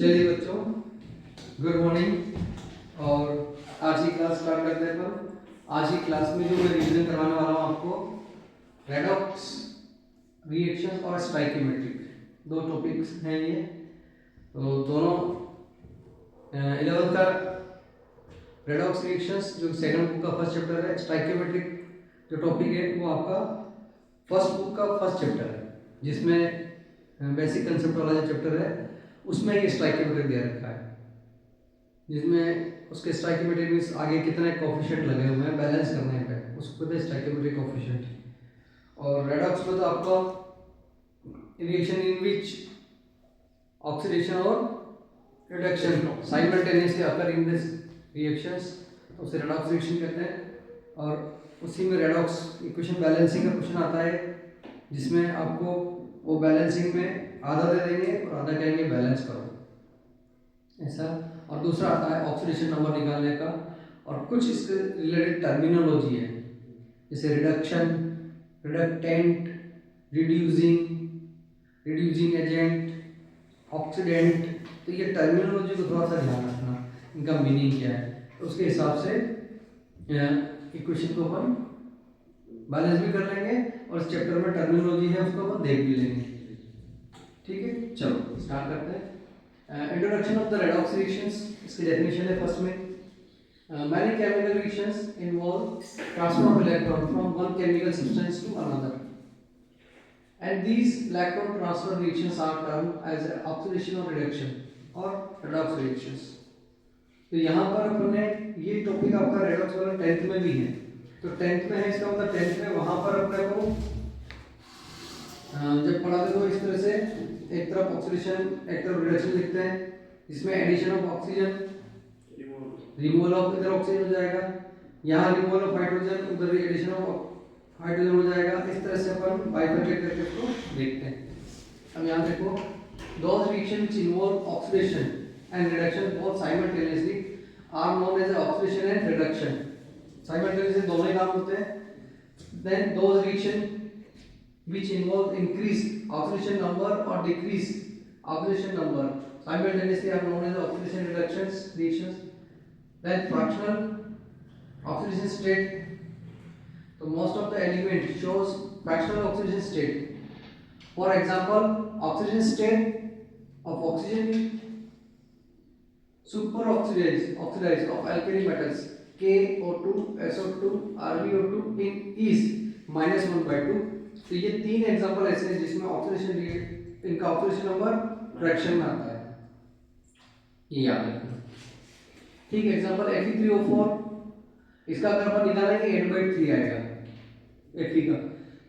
चलिए बच्चों, good morning. और आज की क्लास स्टार्ट करते हैं। पर आज की क्लास में जो मैं रिवीजन करवाने वाला हूँ आपको, रेडॉक्स रिएक्शन और स्टाइकियोमेट्रिक, दो टॉपिक्स हैं ये। तो दोनों 11th का रेडॉक्स रिएक्शंस जो सेकंड बुक का फर्स्ट चैप्टर है, स्टाइकियोमेट्रिक जो टॉपिक है वो आपका फर्स्ट बुक का फर्स्ट चैप्टर है, जिसमें बेसिक कंसेप्ट वाला जो चैप्टर है उसमें ये स्टाइकियोमेट्रिक दिया रखा है, जिसमें उसके स्टाइकियोमेट्रिक मींस आगे कितने कोफिशिएंट लगे हुए हैं बैलेंस करने पे, उसको कहते हैं स्टाइकियोमेट्रिक कोफिशिएंट। और रेडॉक्स में तो आपका रिएक्शन इन विच ऑक्सीडेशन और reduction simultaneously occur in this reactions, तो उसे रेडॉक्स रिएक्शन कहते हैं। और उसी में रेडॉक्स इक्वेशन बैलेंसिंग का क्वेश्चन आता है, जिसमें आपको वो बैलेंसिंग में आधा दे देंगे और आधा कहेंगे बैलेंस करो, ऐसा। और दूसरा आता है ऑक्सीडेशन नंबर निकालने का, और कुछ इसके रिलेटेड टर्मिनोलॉजी है, जैसे reduction, reductant, reducing agent, oxidant. तो ये टर्मिनोलॉजी को थोड़ा सा ध्यान रखना, इनका मीनिंग क्या है, तो उसके हिसाब से इक्वेशन को अपन बैलेंस भी कर लेंगे और इस चैप्टर में टर्मिनोलॉजी है उसको अपन देख भी लेंगे। ठीक है, चलो स्टार्ट करते हैं। Introduction of the redox reactions, इसकी डेफिनेशन है फर्स्ट में। Many chemical reactions involve transfer of electron from one chemical substance to another, and these electron transfer reactions are termed as oxidation or reduction or redox reactions. तो यहाँ पर अपने ये topic आपका redox वाला 10th में भी है, तो 10th में है, इसका मतलब 10th में वहाँ पर अपने को जब पढ़ाते तो इस तरह से एक तरफ ऑक्सीडेशन एक तरफ रिडक्शन लिखते हैं, इसमें addition of oxygen, removal of, इधर ऑक्सीजन हो जाएगा, यहाँ रिमूवल ऑफ हाइड्रोजन, उधर एडिशन ऑफ हाइड्रोजन हो जाएगा। इस तरह से अपन बाइफरकेट करके इसको देखते हैं। अब यहाँ देखो, those reactions which involve oxidation and reduction both simultaneously are known as oxidation and reduction. Simultaneously दोनों ही काम होते हैं। Then those reactions which involve increase oxidation number or decrease oxidation number simultaneously are known as oxidation reductions reactions. Then fractional oxidation state, so most of the element shows fractional oxidation state. For example, oxidation state of oxygen superoxidized of alkali metals KO2, SO2, RbO2 in is -1/2। तो ये तीन example ऐसे हैं जिसमें oxidation, इनका oxidation number fraction में आता है, ये याद रखना। ठीक, एग्जांपल Fe3O4, इसका अगर अपन निकालेंगे 8/3 आएगा Fe का,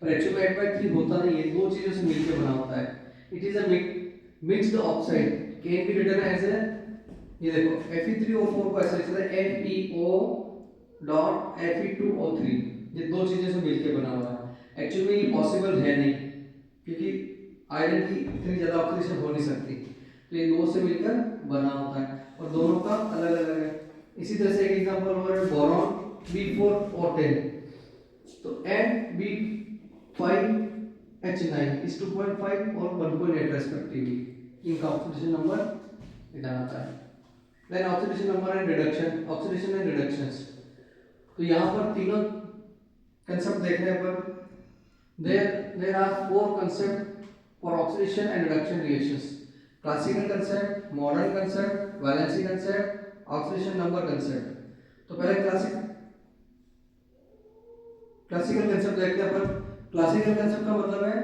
पर एक्चुअली में 8/3 होता नहीं है, दो चीजों से मिलकर बना होता है। It is a mixed oxide, can be written as a, ये देखो Fe3O4 को ऐसे लिखते हैं FeO.Fe2O3, ये दो चीजों से मिलकर बना हुआ है। एक्चुअली में ये पॉसिबल है नहीं, क्योंकि आयरन की इतनी ज्यादा ऑक्सीडेशन हो नहीं सकती, तो ये दो से मिलकर बना होता है और दोनों का अलग अलग है। इसी तरह से एक एग्जांपल हो रहा है बोरॉन B4O10, तो B5H9 is 2.5 और 1.8 रेस्पेक्टिवली, इनका ऑक्सीडेशन नंबर इतना आता है। Then oxidation number and reduction, oxidation and reductions, तो यहाँ पर तीनों कंसेप्ट देखने पर there are four concepts for oxidation and reduction reactions: classical concept, modern concept, valency concept, oxidation number concept। तो पहले क्लासिकल कंसेप्ट देखते हैं अपन। क्लासिकल कंसेप्ट का मतलब है,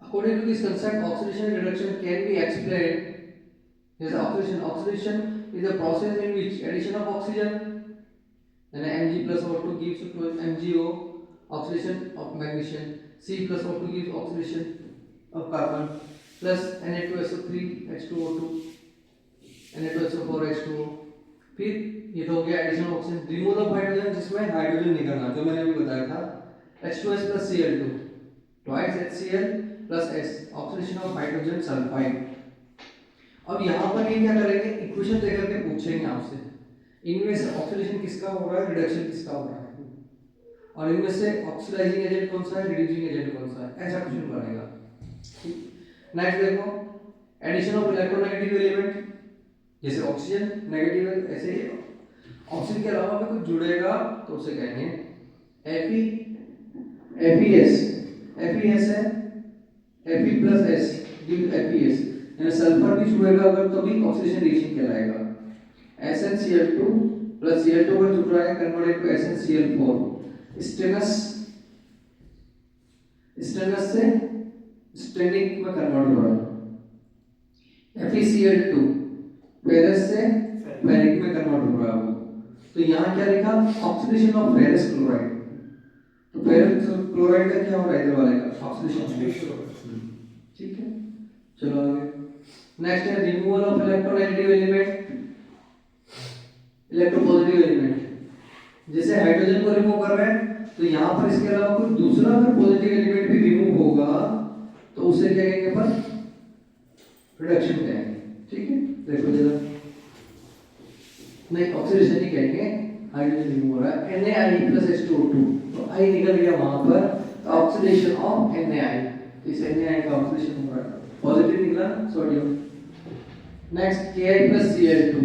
according to this concept oxidation and reduction can be explained as oxidation is a process in which addition of oxygen, then Mg plus O2 gives to MgO, oxidation of magnesium, C plus O2 gives oxidation of carbon, plus Na2SO3 H2O2, Na2SO4 H2O। फिर ये तो हो गया addition of oxygen, removal of hydrogen, जिसमें hydrogen निकलना, जो मैंने अभी बताया था, H2S plus Cl2 twice HCl plus S, oxidation of hydrogen sulphide. अब यहाँ पर ये क्या करेंगे, इक्वेशन देकर के पूछेंगे आपसे, इनमें से ऑक्सीडेशन किसका हो रहा है, रिडक्शन किसका हो रहा है, और इनमें से ऑक्सीडाइजिंग एजेंट कौन सा है, रिड्यूसिंग एजेंट कौन सा है, ऐसा क्वेश्चन बनेगा। नेक्स्ट देखो, एडिशन ऑफ इलेक्ट्रोनेगेटिव एलिमेंट, जैसे ऑक्सीजन नेगेटिव है, ऐसे ऑक्सीजन के अलावा भी कुछ जुड़ेगा तो उसे कहेंगे FeS है Fe+S गिव FeS, यानी सल्फर भी जुड़ेगा अगर तो भी ऑक्सीडेशन रिएक्शन कहलाएगा। SnCl2 प्लस Cl2 अगर जुड़ रहा है कन्वर्ट टू SnCl4, स्टेनस से स्टेनिक में कन्वर्ट हो रहा है। FeCl2 फेरस से फेरिक में कन्वर्ट हो रहा है। तो यहाँ क्या लिखा, ऑक्सीडेशन ऑफ फेरस क्लोराइड, तो फेरस क्लोराइड का क्या हो रहा है इधर वाले का ऑक्सीडेशन, ठीक है। चलो आगे, नेक्स्ट है removal of electronegative element, electropositive element, जैसे हाइड्रोजन को रिमूव कर रहे हैं तो यहाँ पर इसके अलावा कोई दूसरा अगर पॉजिटिव एलिमेंट भी रिमूव होगा तो उसे क्या कहेंगे पर रिडक्शन कहेंगे, ठीक है। देखो जरा, नहीं ऑक्सीडेशन नहीं कहेंगे, हाइड्रोजन रिमूव हो रहा है NaI+H2O2, तो I निकल गया वहां पर, तो ऑक्सीडेशन ऑफ NaI, इस NaI का ऑक्सीडेशन हो रहा है, पॉजिटिव निकला sodium. Next Ki+Cl2,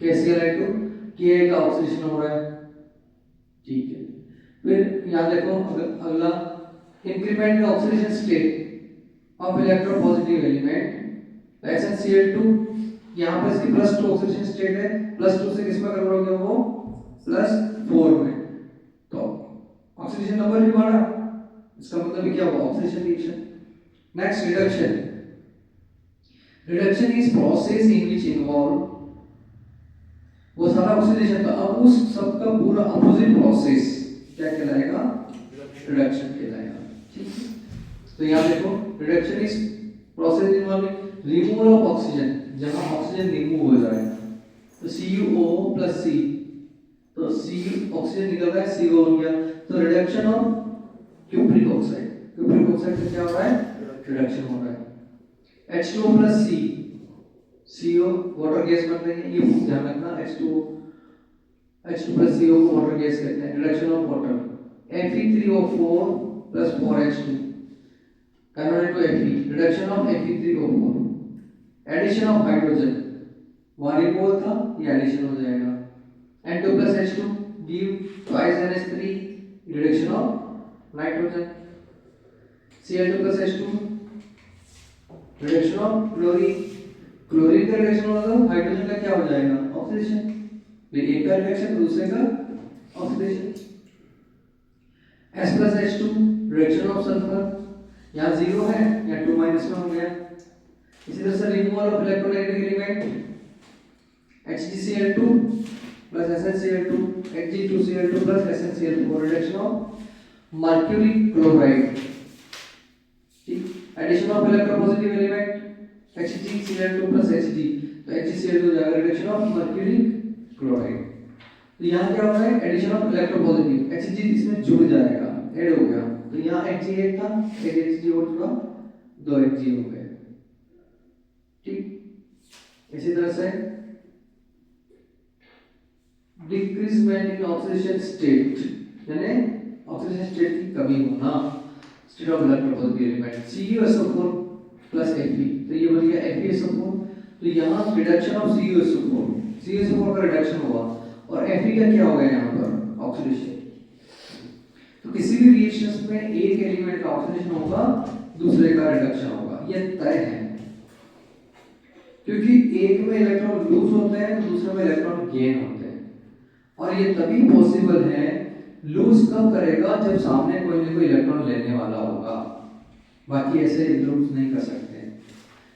KCl2, Ki का ऑक्सीडेशन हो रहा है, ठीक है। फिर यहाँ देखो अगला, increment the oxidation state of electropositive element, SnCl2, यहाँ पर इसकी +2 ऑक्सीडेशन स्टेट है, +2 से किस में कन्वर्ट हो गया वो +4 में, तो ऑक्सीडेशन नंबर भी बढ़ा, इसका मतलब क्या हुआ oxidation reaction. Next reduction, reduction is process in which involve, वो सारा ऑक्सीडेशन था, अब उस सब का पूरा अपोजिट प्रोसेस क्या कहलाएगा, रिडक्शन कहलाएगा, ठीक है। तो यहाँ देखो, reduction is process involving removal of oxygen, जहां ऑक्सीजन रिमूव हो जाएगा, तो CuO+C, तो C ऑक्सीजन निकल रहा है, CO हो गया, तो reduction of cupric oxide, cupric oxide से क्या हो रहा है, रिडक्शन हो रहा है। H2O+C, CO वाटर गैस बन रही है, ये ध्यान रखना, H2+CO को वाटर गैस कहते हैं, reduction of water. Fe3O4 + 4H2 convert to Fe, reduction of Fe3O4, addition of hydrogen, वहां रिमूवल था, ये एडिशन हो जाएगा, N2+H2 give twice NH3, reduction of nitrogen, Cl2+H2 reduction of chlorine, chlorine का reduction होगा तो हाइड्रोजन का क्या हो जाएगा ऑक्सीडेशन, फिर एक का रिडक्शन दूसरे का oxidation. S+H2 reduction of sulphur, यहाँ 0 है, यहाँ 2 - 1 हो गया। इसी तरह से removal of electronegative element, HgCl2 + SnCl2, Hg2Cl2 + SnCl4, reduction of mercury chloride, ठीक। Addition of electropositive element HgCl2 + Hg, तो HgCl2 हो जाएगा रिडक्शन ऑफ मर्क्यूरी क्लोराइड। तो यहाँ क्या हो रहा है, एडिशन ऑफ इलेक्ट्रोपॉजिटिव, Hg इसमें जुड़ जाएगा, ऐड हो गया, तो यहाँ Hg एक था, एक Hg और जुड़ा, 2 Hg हो गए, ठीक। इसी तरह से डिक्रीजमेंट इन ऑक्सीडेशन स्टेट, यानी ऑक्सीडेशन स्टेट की कमी होना, state of electropositive element, CuSO4 + Fe, तो ये बन गया FeSO4, तो यहाँ रिडक्शन ऑफ CuSO4 का रिडक्शन हुआ, और Fe का क्या हो गया यहाँ पर ऑक्सीडेशन। तो किसी भी रिएक्शंस में एक एलिमेंट का ऑक्सीडेशन होगा, दूसरे का रिडक्शन होगा, ये तय है, क्योंकि एक में इलेक्ट्रॉन लूज होते हैं तो दूसरे में इलेक्ट्रॉन गेन होते हैं, और ये तभी पॉसिबल है, लूज कब करेगा जब सामने कोई ना कोई इलेक्ट्रॉन लेने वाला होगा, बाकी ऐसे लूज नहीं कर सकते,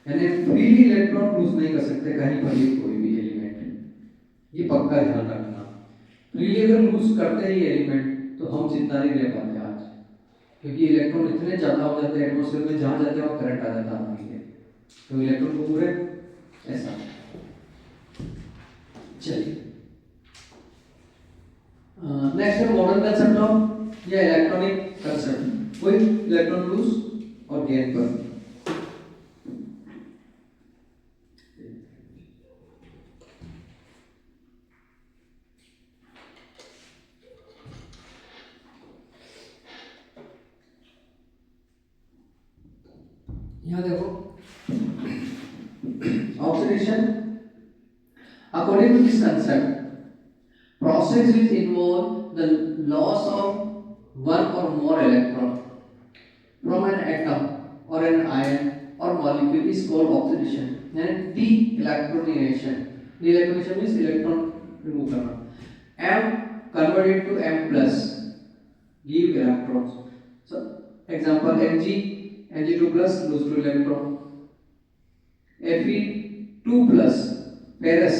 यानी फ्रीली इलेक्ट्रॉन लूज नहीं कर सकते कहीं पर भी कोई भी एलिमेंट, ये पक्का ध्यान रखना। फ्रीली अगर लूज करते हैं ये एलिमेंट तो हम जिंदा नहीं रह पाते आज, क्योंकि इलेक्ट्रॉन इतने ज्यादा हो जाते हैं एटमॉस्फेयर में, जहां जाते हैं वहां करंट आ जाता है, तो इलेक्ट्रॉन को पूरे ऐसा। चलिए नेक्स्ट है मॉडर्न कंसेप्ट ऑफ या इलेक्ट्रॉनिक कंसेप्ट, कोई इलेक्ट्रॉन लूज और गेन पर। यहाँ देखो Oxidation, according to this concept, process which involve the loss of one or more electron from an atom or an ion or molecule is called oxidation. And de-electronation. De-electronation means electron remove करना. M converted to M plus give electrons. So example Mg2 plus lose 2 electron. Fe2 plus ferrous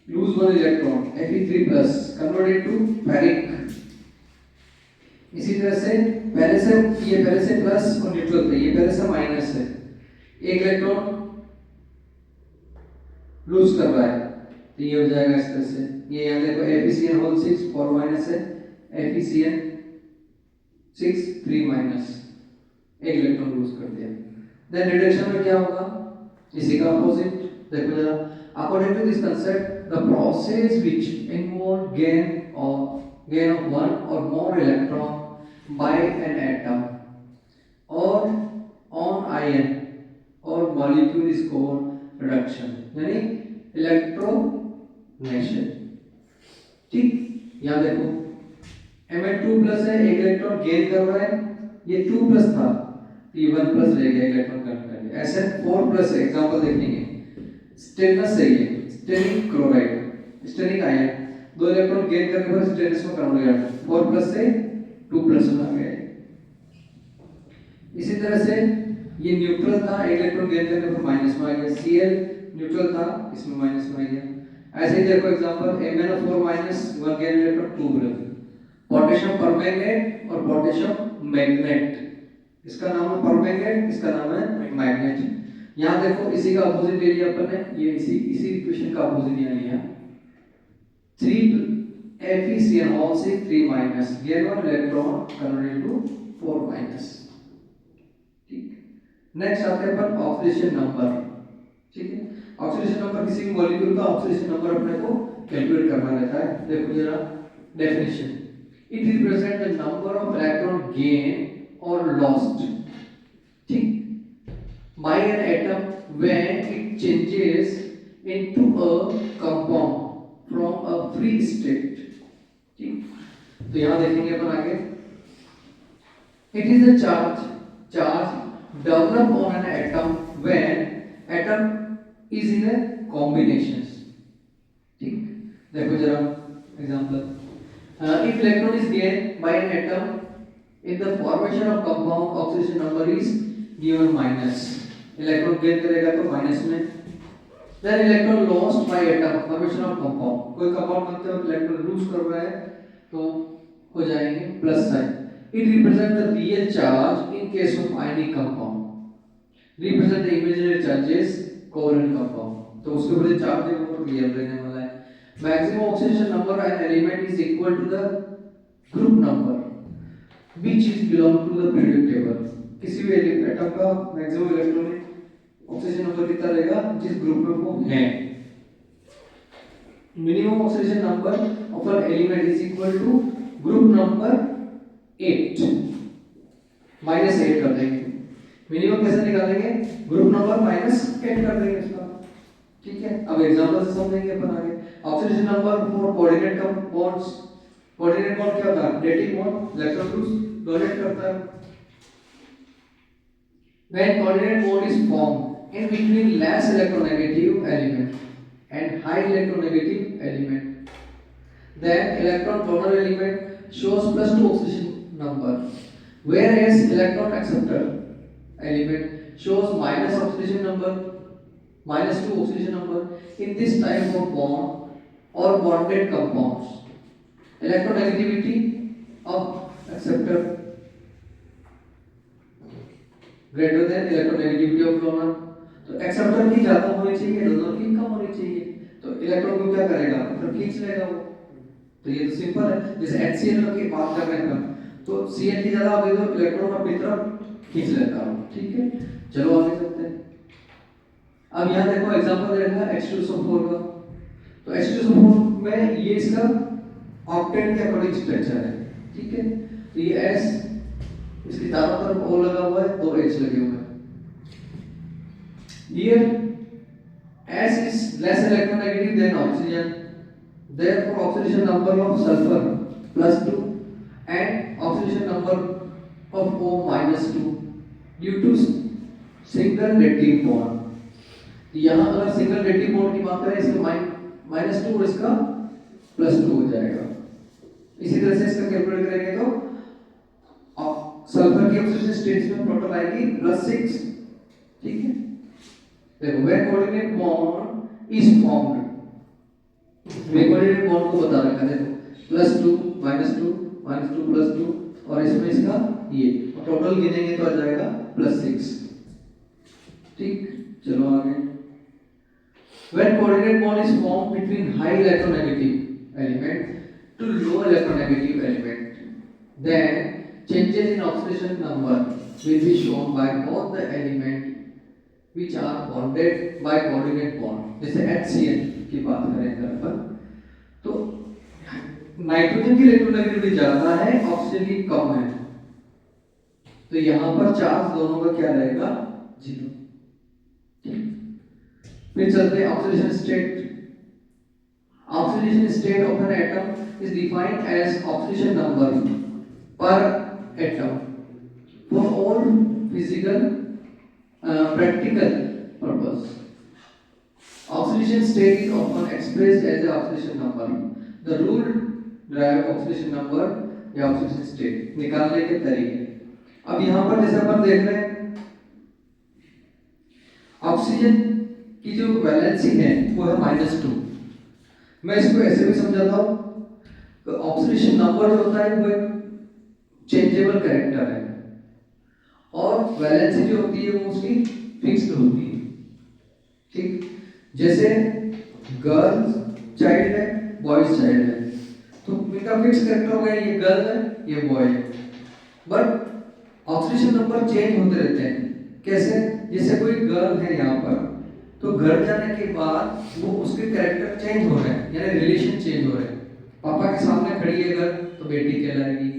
lose 1 electron. Fe3 plus converted to ferric. इसी तरह से पहले से ये पहले से plus और न्यूट्रल पे, ये पहले से माइनस है, एक इलेक्ट्रॉन लूज कर रहा है, तो ये हो जाएगा इस तरह से. ये यहाँ देखो FeCN होल 6 4 माइनस है, FeCN 6 3 माइनस, एक इलेक्ट्रॉन लूज कर दिया. देन रिडक्शन में क्या होगा, इसी का अपोजिट देखो जरा. According to this concept the process which involve gain of one or more electron by an atom or on ion or molecule is called reduction, यानी इलेक्ट्रोनेशन. ठीक, यहाँ देखो Mn2 प्लस है, एक इलेक्ट्रॉन गेन कर रहा है, ये 2 प्लस था, ये 1 प्लस रह गया, इलेक्ट्रॉन कम कर दिया. Sn4 प्लस है, एग्जांपल देखेंगे. स्टेनस है ये, Stenik chloride, Stenik ion, 2 electron gain करने पर स्टेनस में कन्वर्ट हो जाता है, 4 प्लस से 2 प्लस में आ गया. इसी तरह से ये न्यूट्रल था, एक इलेक्ट्रॉन गेन करने पर माइनस में आ गया. Cl न्यूट्रल था, इसमें माइनस में आ गया. ऐसे ही देखो example MnO4 minus 1 gain electron 2 plus. Potassium permanganate और पोटेशियम मैग्नेट, इसका नाम है परमैंगनेट, इसका नाम है मैग्नेट. यहाँ देखो इसी का अपोजिट ले लिया अपन ने, ये इसी इक्वेशन का अपोजिट यहाँ लिया. 3 FeCN all 6 3 minus gain 1 electron converted to 4 minus. ठीक, नेक्स्ट आते हैं अपन ऑक्सीडेशन नंबर. ठीक है, ऑक्सीडेशन नंबर किसी भी मॉलिक्यूल का ऑक्सीडेशन नंबर अपने को कैलकुलेट करना रहता है. देखो जरा definition, it represent the number of electron gain और लॉस्ट, ठीक, by an atom when it changes into a compound from a free state. ठीक, तो यहाँ देखेंगे अपन आगे. It is a charge developed on an atom when atom is in a combinations. ठीक, देखो जरा example. If electron is gained by an atom in the formation of compound, oxidation number is given minus. Electron gain करेगा तो minus में. Then electron lost by atom formation of compound, कोई compound बनते हो electron lose कर रहा है तो हो जाएंगे plus sign. It represent the real charge in case of ionic compound, represent the imaginary charges covalent compound, तो उसके ऊपर चार्ज देगा तो रियल रहने वाला है. Maximum oxidation number of an element is equal to the group number which is belong to the periodic table. किसी भी एटम का मैक्सिमम इलेक्ट्रॉनिक ऑक्सीडेशन नंबर कितना रहेगा जिस ग्रुप में वो है. Minimum oxidation number of an element is equal to group number 8 minus 8 कर देंगे. मिनिमम कैसे निकालेंगे, ग्रुप नंबर माइनस 8 कर देंगे इसका. ठीक है, अब एग्जांपल से समझेंगे अपन आगे. Oxidation number for coordinate bonds, coordinate bond क्या होता है, dating bond, electron lose donate करता है. When coordinate bond is formed in between less electronegative element and high electronegative element, then electron donor element shows +2 oxidation number, whereas electron acceptor element shows minus oxidation number, -2 oxidation number. In this type of bond or bonded compounds, electronegativity of acceptor greater than electronegativity of donor. तो acceptor की ज्यादा होनी चाहिए, donor की कम होनी चाहिए. तो electron को क्या करेगा, मतलब खींच लेगा वो. तो ये तो सिंपल है. जैसे HCl की बात कर रहे हैं तो Cl की ज्यादा होगी तो इलेक्ट्रॉन अपनी तरफ खींच लेता है. ठीक है, चलो आगे चलते हैं. अब यहाँ देखो एग्जांपल दे रखा है H2SO4 का. तो H2SO4 में ये इसका ऑक्टेट के अकॉर्डिंग स्ट्रक्चर है. ठीक है, तो ये S, इसके चारों तरफ O लगा हुआ है, 2 H लगे हुए हैं. Here S is less electronegative than oxygen. Therefore, oxidation number of sulfur +2 and oxidation number of O -2 due to single dative bond. यहाँ अगर सिंगल dative bond की बात करें, इसका -2 और इसका +2 हो जाएगा। इसी तरह से इसका कैलकुलेट करेंगे तो सल्फर की ऑक्सीजन स्टेट में टोटल आएगी +6। ठीक है, देखो when coordinate bond is formed, मैं कोऑर्डिनेट बॉन्ड को बता रखा है, देखो +2 -2 -2 +2 और इसमें इसका ये टोटल गिनेंगे तो आ जाएगा +6। ठीक, चलो आगे। When coordinate bond is formed between high electronegative element to low electronegative element, then changes in oxidation number will be shown by both the element which are bonded by coordinate bond। जैसे HCl की बात करें अगर अपन, तो nitrogen की electronegativity ज्यादा है, oxygen की कम है, तो यहाँ पर चार्ज दोनों का क्या रहेगा, 0। फिर चलते हैं oxidation state. Oxidation state of an atom is defined as oxidation number per atom for all physical practical purpose. Oxidation state is often expressed as the oxidation number. The rule derive oxidation number या oxidation state निकालने के तरीके। अब यहाँ पर जैसे अपन देख रहे हैं, ऑक्सीजन की जो वैलेंसी है वो है -2। मैं इसको ऐसे भी समझाता हूँ कि ऑक्सीडेशन नंबर जो होता है वो चेंजेबल कैरेक्टर है और वैलेंसी जो होती है वो उसकी फिक्स्ड होती है। ठीक, जैसे गर्ल्स चाइल्ड है, बॉयज चाइल्ड है, तो इनका फिक्स कैरेक्टर हो गया, ये गर्ल है, ये बॉय है। बट ऑक्सीडेशन नंबर चेंज होते रहते हैं। कैसे? जैसे कोई गर्ल है यहाँ पर, तो घर जाने के बाद वो उसके कैरेक्टर चेंज हो रहे हैं, यानी रिलेशन चेंज हो रहे हैं। पापा के सामने खड़ी है गर्ल तो बेटी कहलाएगी,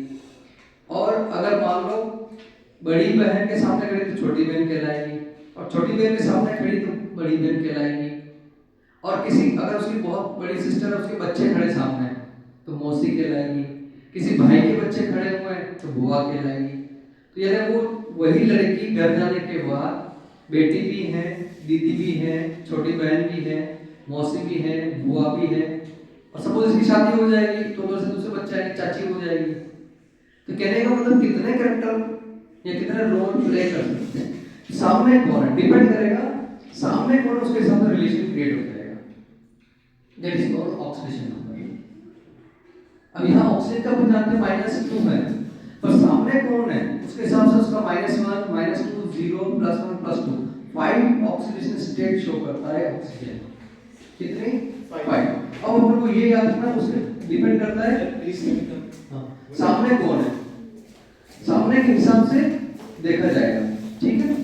और अगर मान लो बड़ी बहन के सामने खड़ी तो छोटी बहन कहलाएगी, और छोटी बहन के सामने खड़ी तो बड़ी बहन कहलाएगी, और किसी अगर उसकी बहुत बड़ी सिस्टर है, उसके बच्चे खड़े सामने तो मौसी कहलाएगी, किसी भाई के बच्चे खड़े हुए हैं तो बुआ कहलाएगी। तो यानी वो वही लड़की घर जाने के बाद बेटी भी है, दीदी भी है, छोटी बहन भी है, मौसी भी है, बुआ भी है, और सपोज इसकी शादी हो जाएगी तो दूसरे बच्चा है चाची हो जाएगी। तो कहने का मतलब कितने कैरेक्टर या कितने रोल प्ले कर सकते हैं, सामने कौन है डिपेंड करेगा, सामने कौन उसके साथ रिलेशन क्रिएट हो जाएगा। That is called oxidation number. अब यहाँ ऑक्सीजन का अपन जानते हैं -2 है, पर सामने कौन है उसके हिसाब से उसका -1 -2 0 +1 +2 5 ऑक्सीडेशन स्टेट शो करता है ऑक्सीजन। कितने? 5। अब अपन को ये याद रखना, उसके डिपेंड करता है सामने कौन है, सामने के हिसाब से देखा जाएगा। ठीक है,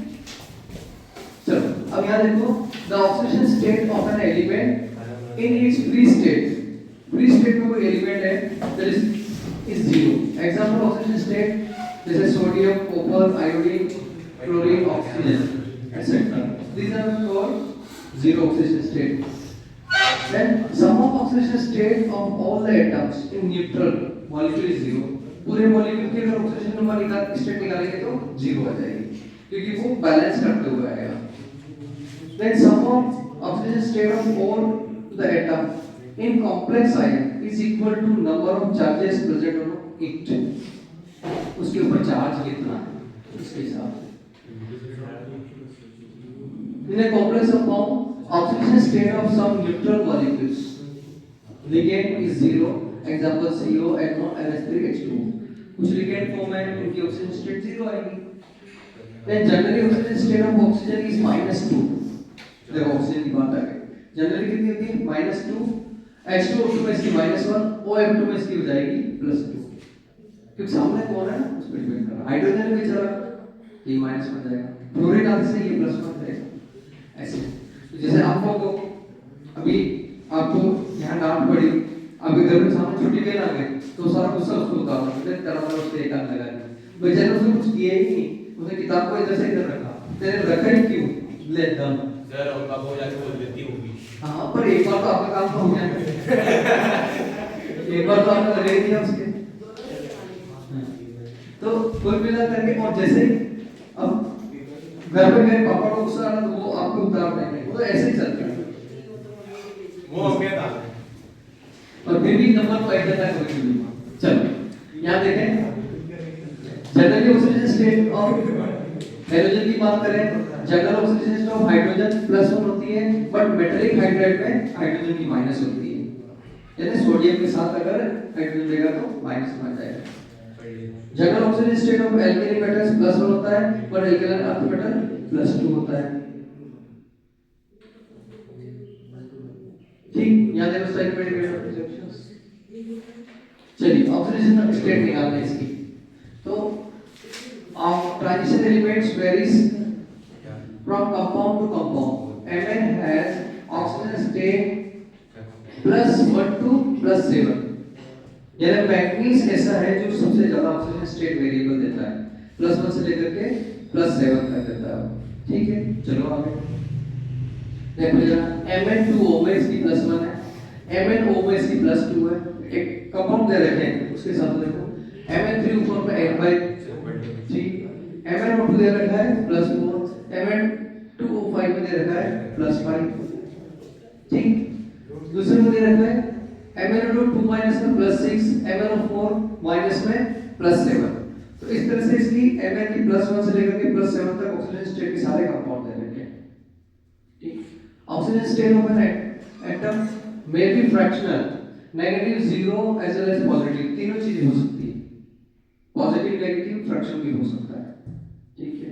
चलो अब यहाँ देखो, the oxidation state of an element in its free state. Free state में कोई एलिमेंट है that is 0। Example oxidation state जैसे sodium, copper, iodine, chlorine, oxygen etcetera, these are called zero oxidation state. Then sum of oxidation state of all the atoms in neutral molecule is 0. पूरे molecule के अगर oxidation number state निकालेंगे तो 0 आ जाएगी, क्योंकि वो balance करते हुए आएगा। Then sum of oxidation state of all the atom in complex ion is equal to number of charges present on it. उसके ऊपर चार्ज कितना है उसके हिसाब से। In a complex compound, oxidation state of some neutral molecules, ligand is 0. Example CO, NO, NH3, H2. कुछ ligand form है उनकी ऑक्सीजन स्टेट 0 आएगी। Then generally oxidation state of oxygen is -2. देखो ऑक्सीजन की बात आ गई, जनरली कितनी होती है -2, H2O2 में इसकी -1, OH2 में इसकी हो जाएगी +2, क्योंकि सामने कौन है उस पर डिपेंड कर रहा है। हाइड्रोजन में बेचारा ये -1 बन जाएगा, फ्लोरीन आदि से ये +1 रहेगा। ऐसे तो जैसे आपको अभी आपको यहाँ डांट पड़ी, अभी घर में सामने छोटी बहन आ गई तो सारा गुस्सा उसको उतारना बेटा तेरा मतलब उससे एक आग लगा दी, बेचारे उसने कुछ किया ही नहीं, उसने किताब को इधर से इधर रखा, तेरे रखा ही क्यों ले दम सर और पापा को जाके बोल देती होगी। हाँ पर एक बार तो आपका काम तो हो गया एक बार तो आपने लगा ही दिया उसके। तो कुल मिला करके और जैसे ही अब घर पे मेरे पापा को गुस्सा आना तो वो आपको उतार देंगे, वो तो ऐसे ही चलता है वो हो गया था और फिर भी नंबर तो ऐड देता है कोई भी। चलो यहाँ देखें generally oxygen state of hydrogen की बात करें, general oxygen state of hydrogen +1 होती है बट मेटालिक हाइड्राइड में हाइड्रोजन की माइनस होती है, यानी सोडियम के साथ अगर हाइड्रोजन देगा तो माइनस बन जाएगा। General oxygen state of alkali metals +1 होता है पर एल्केलाइन अर्थ मेटल +2 होता है। ठीक, यहाँ देखो स्टाइकियोमेट्रिक रिएक्शंस। चलिए ऑक्सीजन स्टेट निकालना है इसकी। तो transition elements varies from compound to compound. Mn has oxygen state +1 to +7। यानी मैग्नीज ऐसा है जो सबसे ज्यादा ऑक्सीजन स्टेट वेरिएबल देता है, +1 से लेकर के +7 तक देता है। ठीक है, चलो आगे देखो जरा। Mn2O में इसकी +1 है, MnO में इसकी +2 है। एक कंपाउंड दे रखे हैं उसके साथ देखो Mn3 ऊपर में 1/3, MnO2 दे रखा है +4, Mn2O5 में दे रखा है +5। ठीक, दूसरे में दे रखा है MnO2 माइनस में +6, MnO4 माइनस में +7। तो इस तरह से इसकी Mn की +1 से लेकर के +7 तक ऑक्सीजन स्टेट के सारे कंपाउंड दे रखे हैं। ठीक, oxygen state of an atom may be fractional, negative, 0 as well as positive, तीनों चीजें हो सकती है, पॉजिटिव नेगेटिव फ्रैक्शन भी हो सकता है। ठीक है,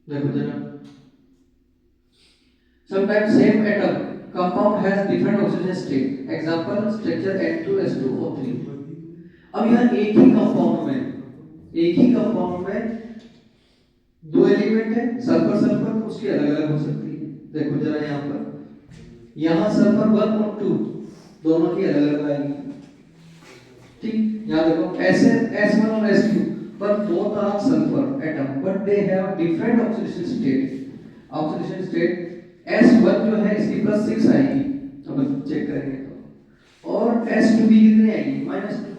देखो जरा। Sometimes same atom compound has different oxygen state. Example structure N2S2O3। अब यहाँ एक ही कंपाउंड में दो एलिमेंट है, सल्फर सल्फर, उसकी अलग अलग हो सकती है। देखो जरा यहाँ सल्फर 1 और 2 दोनों की अलग अलग आएगी। ठीक, यहाँ देखो S1 और S2 but both are sulfur atom but they have different oxidation state। S1 जो है इसकी +6 आएगी, अब चेक करेंगे तो, और S2 की कितनी आएगी -2।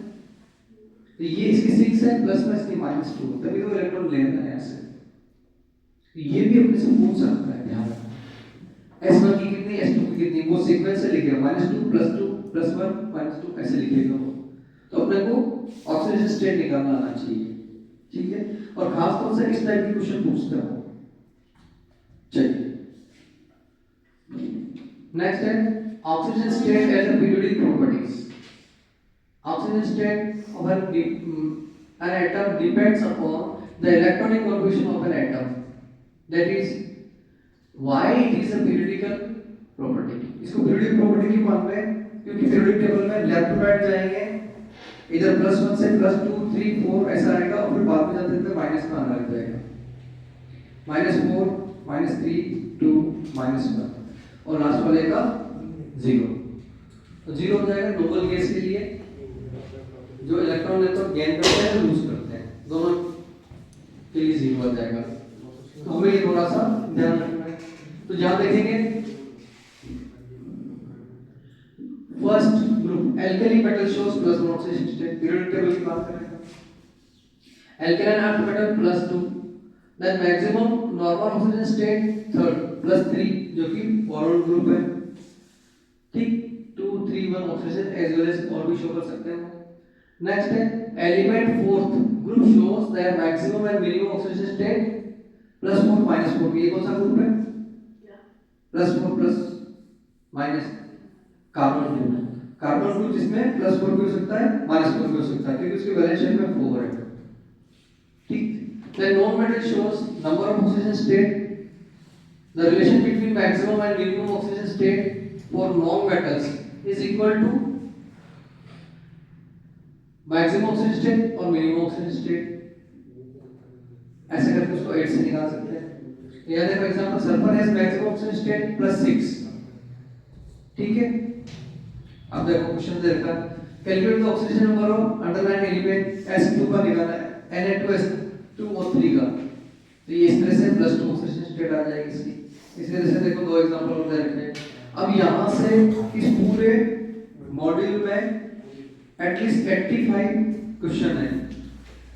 तो ये इसकी 6 है प्लस में इसकी -2, तभी तो इलेक्ट्रॉन लेना है यहाँ से। तो ये भी अपने से पूछ सकता है ध्यान रखना। S1 की कितनी, S2 की कितनी, वो सीक्वेंस से लिखेगा -2 +2 +1 -2 ऐसे लिखेगा वो। तो अपने को ऑक्सीजन स्टेट निकालना आना चाहिए। ठीक है, और खास तौर से इस टाइप के क्वेश्चन पूछते हो। चलिए नेक्स्ट है oxygen state as a periodic properties. Oxygen state of an atom depends upon the electronic configuration of an atom, that is why it is a periodical property। इसको पीरियोडिक प्रॉपर्टी क्यों मानते हैं, क्योंकि periodic table में left to right जाएंगे, इधर +1 से +2 3 4 ऐसा आएगा और फिर बाद में जाते हैं माइनस में आना लग जाएगा, -4 -3 2 -1 और लास्ट वाले का 0। तो 0 हो जाएगा नोबल गैस के लिए, जो इलेक्ट्रॉन है तो गेन करते हैं लूज करते हैं, दोनों के लिए 0 हो जाएगा। तो हमें ये थोड़ा सा ध्यान रखना है। तो जहां देखेंगे first group alkali metal shows +1 oxygen state, periodic table की बात करें alkaline earth metal +2, then maximum normal oxygen state third +3 जो कि बोरोन ग्रुप है। ठीक, 2 3 1 ऑक्सीजन एज वेल एज और भी शो कर सकते हैं। नेक्स्ट है element fourth group shows that maximum and minimum oxygen state +4 -4। ये कौन सा ग्रुप है, +4 + कार्बन ग्रुप। कार्बन ग्रुप जिसमें +4 भी हो सकता है -4 भी हो सकता है क्योंकि उसकी वैलेंस शेल में 4 है। ठीक, then non metal shows number of oxygen state, the relation between maximum and minimum oxygen state for non metals is equal to maximum oxygen state और minimum oxygen state। ऐसे करके उसको 8 से निकाल सकते हैं। यहाँ देखो example sulphur has maximum oxygen state +6। ठीक है, अब देखो क्वेश्चन दे रखा calculate the oxygen number of underline element S2 का निकालना है Na2S2O3 का। तो ये इस तरह से +2 ऑक्सीजन स्टेट आ जाएगी इसकी। इस वजह से देखो 2 एग्जांपल और दे रखे हैं। अब यहाँ से इस पूरे मॉड्यूल में एटलीस्ट 85 क्वेश्चन है।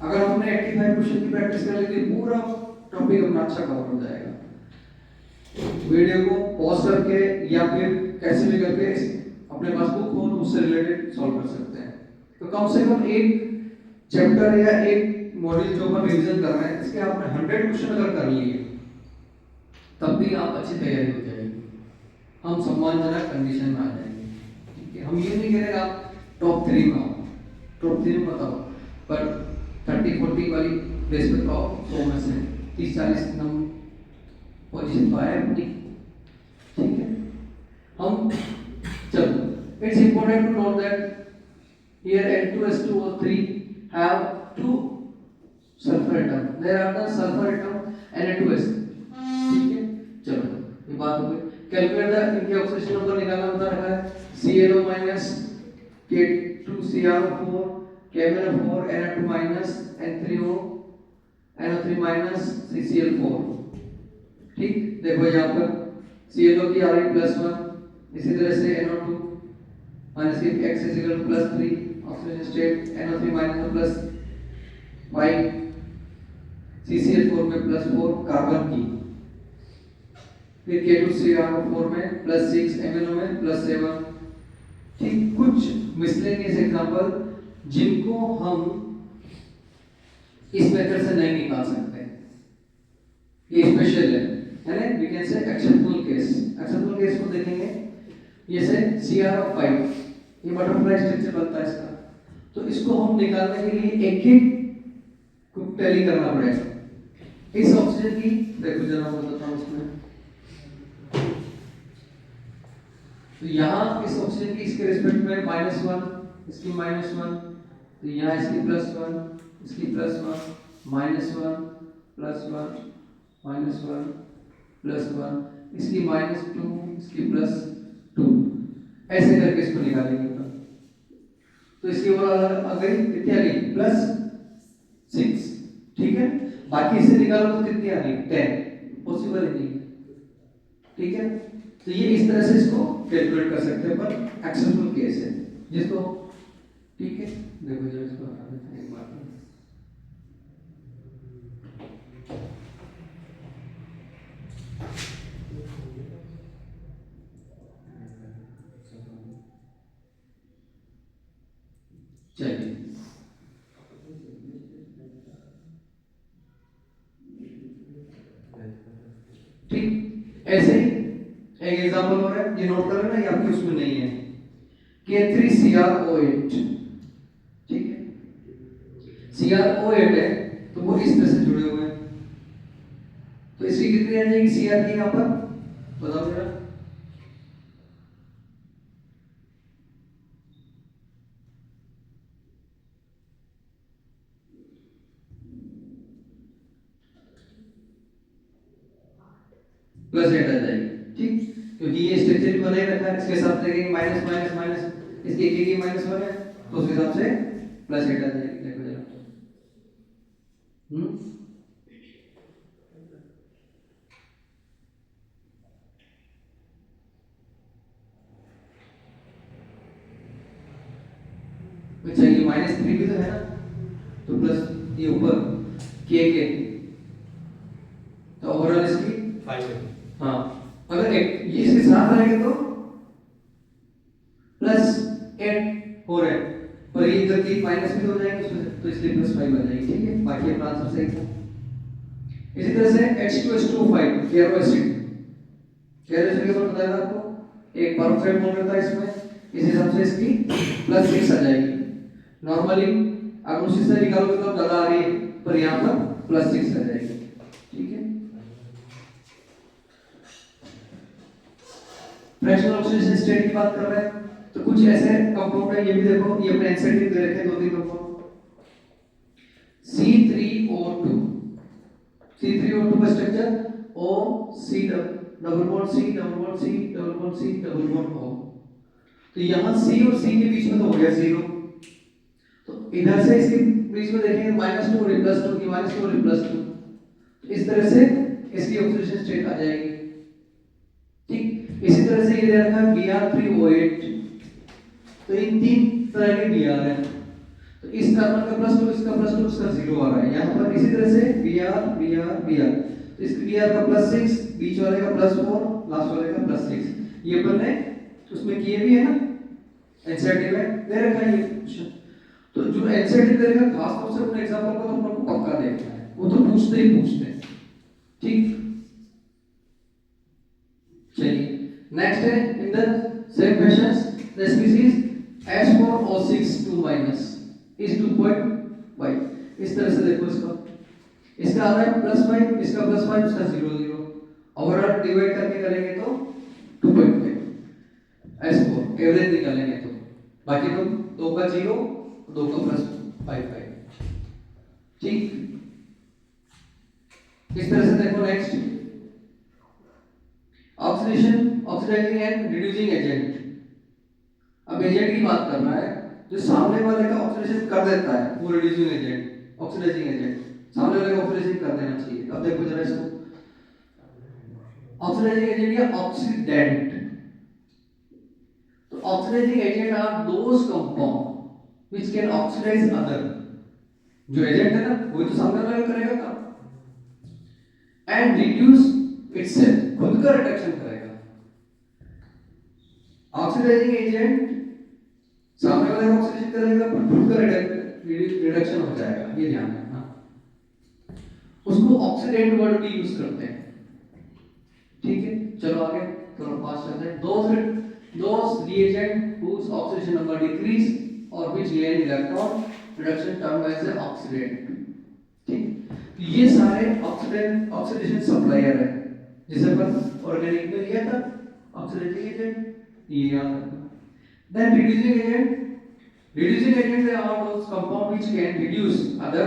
अगर हमने 85 क्वेश्चन की प्रैक्टिस कर ली तो पूरा टॉपिक अपना अच्छा कवर हो जाएगा। वीडियो को पॉज करके या फिर कैसे भी करके अपने पास बुक हो तो उससे रिलेटेड सॉल्व कर सकते हैं। तो कम से कम एक चैप्टर या एक मॉड्यूल जो अपन रिवीजन कर रहे हैं इसके आपने 100 क्वेश्चन अगर कर लिए तब भी आप अच्छी तैयारी हो जाएगी, हम सम्मानजनक कंडीशन में आ जाएंगे। ठीक है, हम ये नहीं कह रहे आप टॉप 3 में आओ, टॉप 3 में बताओ, पर 30-40 वाली प्लेस पे तो 100 में से 30-40 नंबर पोजीशन तो आया अपनी। ठीक है, हम चलो it's important to note that here N2H2O3 have 2 sulfur atom, there are the sulfur atom Na2S। ठीक है, चलो ये बात हो गई। कैलकुलेट द इनके ऑक्सीडेशन नंबर निकालना बता रखा है, ClO minus K2CrO4 KMnO4 Na2 minus N3O NO3 minus CCl4। ठीक, देखो यहाँ पर ClO की आ रही +1, इसी तरह से NO2 माइनस की x is equal to +3 oxygen state, NO3 minus +5 CCl4 में +4 कार्बन की, फिर K2CrO4 में +6 MnO में +7। ठीक, कुछ मिसलेनियस एग्जांपल जिनको हम इस मेथड से नहीं निकाल सकते, ये स्पेशल है ना, we can say exceptional case. Exceptional case को देखेंगे, जैसे CrO5 ये बटरफ्लाई स्ट्रक्चर बनता है इसका, तो इसको हम निकालने के लिए एक एक को टैली करना पड़ेगा। इस ऑक्सीजन की देखो जरा मैं बताता हूँ इसमें, तो यहाँ इस ऑक्सीजन की इसके रिस्पेक्ट में -1, इसकी -1, तो यहाँ इसकी +1, इसकी +1, -1, +1, -1, +1, इसकी -2, इसकी +2, ऐसे करके इसको निकालेंगे। तो इसकी ओवरऑल आ गई कितनी आ गई +6। ठीक है, बाकी इससे निकालो तो कितनी आ गई 10, पॉसिबल नहीं है। ठीक है, तो ये इस तरह से इसको कैलकुलेट कर सकते हैं, पर एक्सेप्शनल केस है जिसको। ठीक है, देखो जरा इसको हटा देते हैं एक बार। चलिए, ठीक, ऐसे ही एक एग्जांपल हो रहा है, ये नोट कर लेना, ये आपके उसमें नहीं है, K3CrO8। ठीक है, CrO8 है तो वो इस तरह से जुड़े हुए हैं, तो इसकी कितनी आ जाएगी Cr की यहाँ पर बताओ जरा। +8 आ जाएगी। ठीक, क्योंकि ये स्ट्रक्चर भी बनाए रखा है, इसके हिसाब से माइनस माइनस माइनस इसके की -1 है तो उस हिसाब से +8 आ जाएगी। देखो जरा, अच्छा ये -3 भी तो है ना, तो प्लस ये ऊपर के तो ओवरऑल इसकी 5 है। हाँ, अगर ये इसके साथ रहेगा तो +8 हो रहा है, पर ये इधर की माइनस भी हो जाएगी उसमें, तो इसलिए +5 आ जाएगी। ठीक है, बाकी अपना आंसर सही था। इसी तरह से H2SO5 फेरो एसिड, फेरो एसिड के बारे में बताया था आपको, एक परऑक्साइड बॉन्ड रहता है इसमें, इस हिसाब से इसकी +6 आ जाएगी। नॉर्मली अगर उसी से निकालोगे तो ज्यादा आ रही है, पर यहाँ पर +6 आ जाएगी। ठीक है, फ्रैक्शनल ऑक्सीडेशन स्टेट की बात कर रहे हैं, तो कुछ ऐसे कंपाउंड है, ये भी देखो, ये अपने एनसीईआरटी दे रखे हैं 2-3 कंपाउंड। C3O2, C3O2 का structure OC double bond C double bond C double bond C double bond O, तो यहाँ C और C के बीच में तो हो गया 0, तो इधर से इसके बीच में देखेंगे -2 और +2 की -2 और +2, इस तरह से इसकी ऑक्सीडेशन स्टेट आ जाएगी। इसी तरह से ये दे रखा है Br3O8, तो इन तीन तरह के Br हैं, तो इस कार्बन का प्लस 2, इसका प्लस 2, इसका 0 आ रहा है यहाँ पर। इसी तरह से Br, तो इस Br का प्लस 6, बीच वाले का प्लस 4, लास्ट वाले का प्लस 6, ये अपन ने उसमें किए भी है ना, एनसीईआरटी में दे रखा है ये क्वेश्चन। तो जो एनसीईआरटी दे रखा है खास तौर से अपने एग्जांपल को तो अपन को पक्का देखना है, वो तो पूछते ही पूछते हैं, ठीक। चलिए नेक्स्ट है, in the same questions the species H4O6 2- is 2.5, इस तरह से देखो इसका आ रहा है +5, इसका +5, इसका 0 ओवरऑल डिवाइड करके करेंगे तो 2.5 H4 एवरेज निकालेंगे तो, बाकी तो 2 का 0, 2 का +5, ठीक। इस तरह से देखो next, oxidising and reducing agent. अब एजेंट की बात करना है, जो सामने वाले का ऑक्सीडेशन कर देता है वो रिड्यूसिंग एजेंट, ऑक्सीडाइजिंग एजेंट, सामने वाले का ऑक्सीडेशन कर देना चाहिए। अब देखो जरा इसको, ऑक्सीडाइजिंग एजेंट या ऑक्सीडेंट, तो oxidising agent are those compound which can oxidise other, जो एजेंट है ना वो तो सामने वाला करेगा काम, एंड रिड्यूस इटसेल्फ, खुद का रिडक्शन करेगा। ऑक्सीडाइजिंग एजेंट सामने वाले का ऑक्सीडेशन करेगा पर खुद का रिडक्शन हो जाएगा, ये ध्यान रखना। उसको ऑक्सीडेंट वर्ड भी यूज करते हैं, ठीक है। चलो आगे थोड़ा फास्ट चलते हैं। Those reagent whose oxidation number decrease or which gain electron reduction term as an oxidant, ठीक। तो ये सारे ऑक्सीडेशन सप्लायर है, जैसे अपन ऑर्गेनिक में लिया था ऑक्सीडाइजिंग एजेंट, ये याद रखना। Then reducing agent they are those compound which can reduce other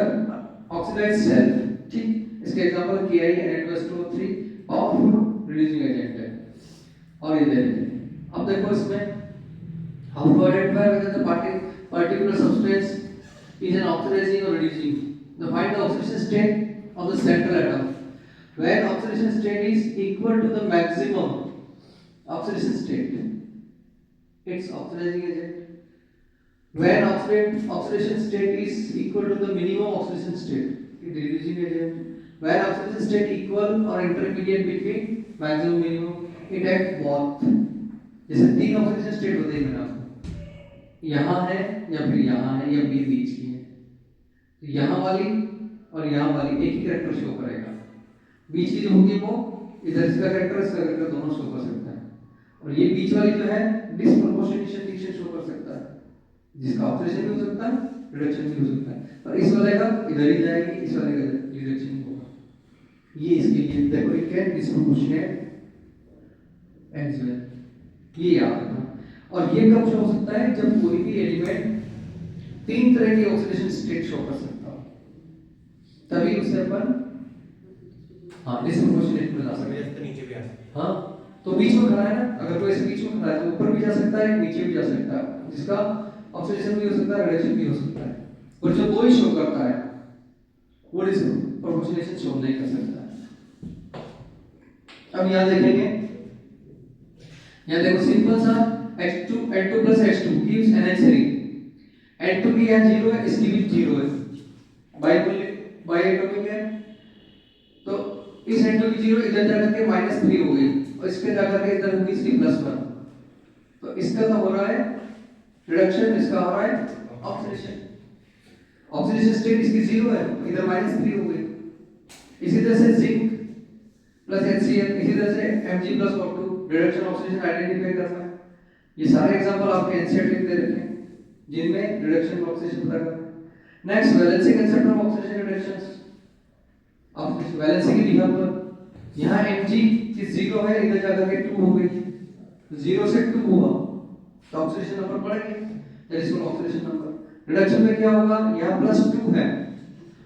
oxidized cell, ठीक। इसके example KiNa2SO3 powerful reducing agent है, और इधर अब देखो इसमें how to identify whether the particular substance is an oxidizing or reducing. Now find the oxidation state of the central atom. When oxidation state is equal to the maximum oxidation state, it's oxidizing agent. When oxidation state is equal to the minimum oxidation state, it's reducing agent. When oxidation state equal or intermediate between maximum minimum, it acts both. जैसे तीन oxidation state होते हैं मेरा, यहाँ है या फिर यहाँ है या फिर बीच की है, तो यहाँ वाली और यहाँ वाली एक ही कैरेक्टर शो करेगा, बीच की जो होगी वो इधर इसका कैरेक्टर दोनों शो कर सकता है, और ये बीच वाली जो है डिस्प्रोपोर्शनेशन शो कर सकता है, जिसका ऑक्सीडेशन भी हो सकता है रिडक्शन भी हो सकता है, पर इस वाले का इधर ही जाएगी, इस वाले का रिडक्शन होगा, ये इसके लिए देखो it can disproportionate as well, ये याद रखना। और ये कब शो हो सकता है, जब कोई भी एलिमेंट तीन तरह की ऑक्सीडेशन स्टेट शो कर सकता हो, तभी उसे अपन डिस्प्रोपोर्शनेट में ला सकते हैं। तो नीचे भी आ सकते हैं, हाँ तो बीच में खड़ा है ना, अगर कोई इस बीच में खड़ा है तो ऊपर भी जा सकता है नीचे भी जा सकता है, जिसका ऑक्सीडेशन भी हो सकता है रिडक्शन भी हो सकता है, और जो दो ही शो करता है वो डिस्प्रोपोर्शनेशन शो नहीं कर सकता है। अब यहाँ देखेंगे, यहाँ देखो सिंपल सा H2 N2 plus H2 gives NH3, N2 की यहाँ 0 है, इसकी भी 0 है, बाई एटॉमिक है, तो इस N2 की 0 इधर जाकर के -3 हो गई और इसके जाकर के इधर होगी इसकी +1, तो इसका तो हो रहा है रिडक्शन, इसका हो रहा है ऑक्सीडेशन, ऑक्सीडेशन स्टेट इसकी 0 है, इधर -3 हो गई। इसी तरह से जिंक प्लस HCl, इसी तरह से Mg plus O2 reduction oxidation identify करना है। ये सारे एग्जांपल आपके एनसीईआरटी में दे रखे हैं जिनमें रिडक्शन ऑक्सीडेशन पता करना है। Next valency concept of oxidation reductions, oxidation valency की लिखा पर यहाँ Mg की 0 है, इधर जाकर के 2 हो गई, 0 से 2 हुआ तो ऑक्सीडेशन नंबर बढ़ेगा, that is called oxidation number. Reduction में क्या होगा, यहाँ +2 है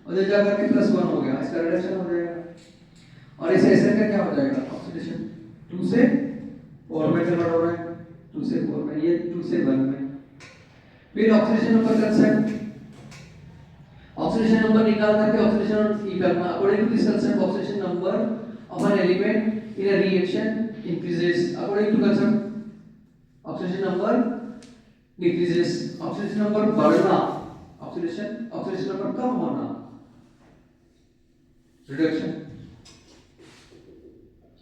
और इधर जाकर के +1 हो गया, इसका रिडक्शन हो जाएगा, और इस एसिड का क्या हो जाएगा ऑक्सीडेशन 2 से 4 में कन्वर्ट हो रहा है, 2 से 4 में, ये 2 से 1 में। फिर oxidation number concept, oxidation number निकाल करके ऑक्सीडेशन ई करना, according to this concept oxidation number of an element in a reaction increases according to concept, oxidation number decreases, oxidation number बढ़ना, oxidation number कम होना, रिडक्शन।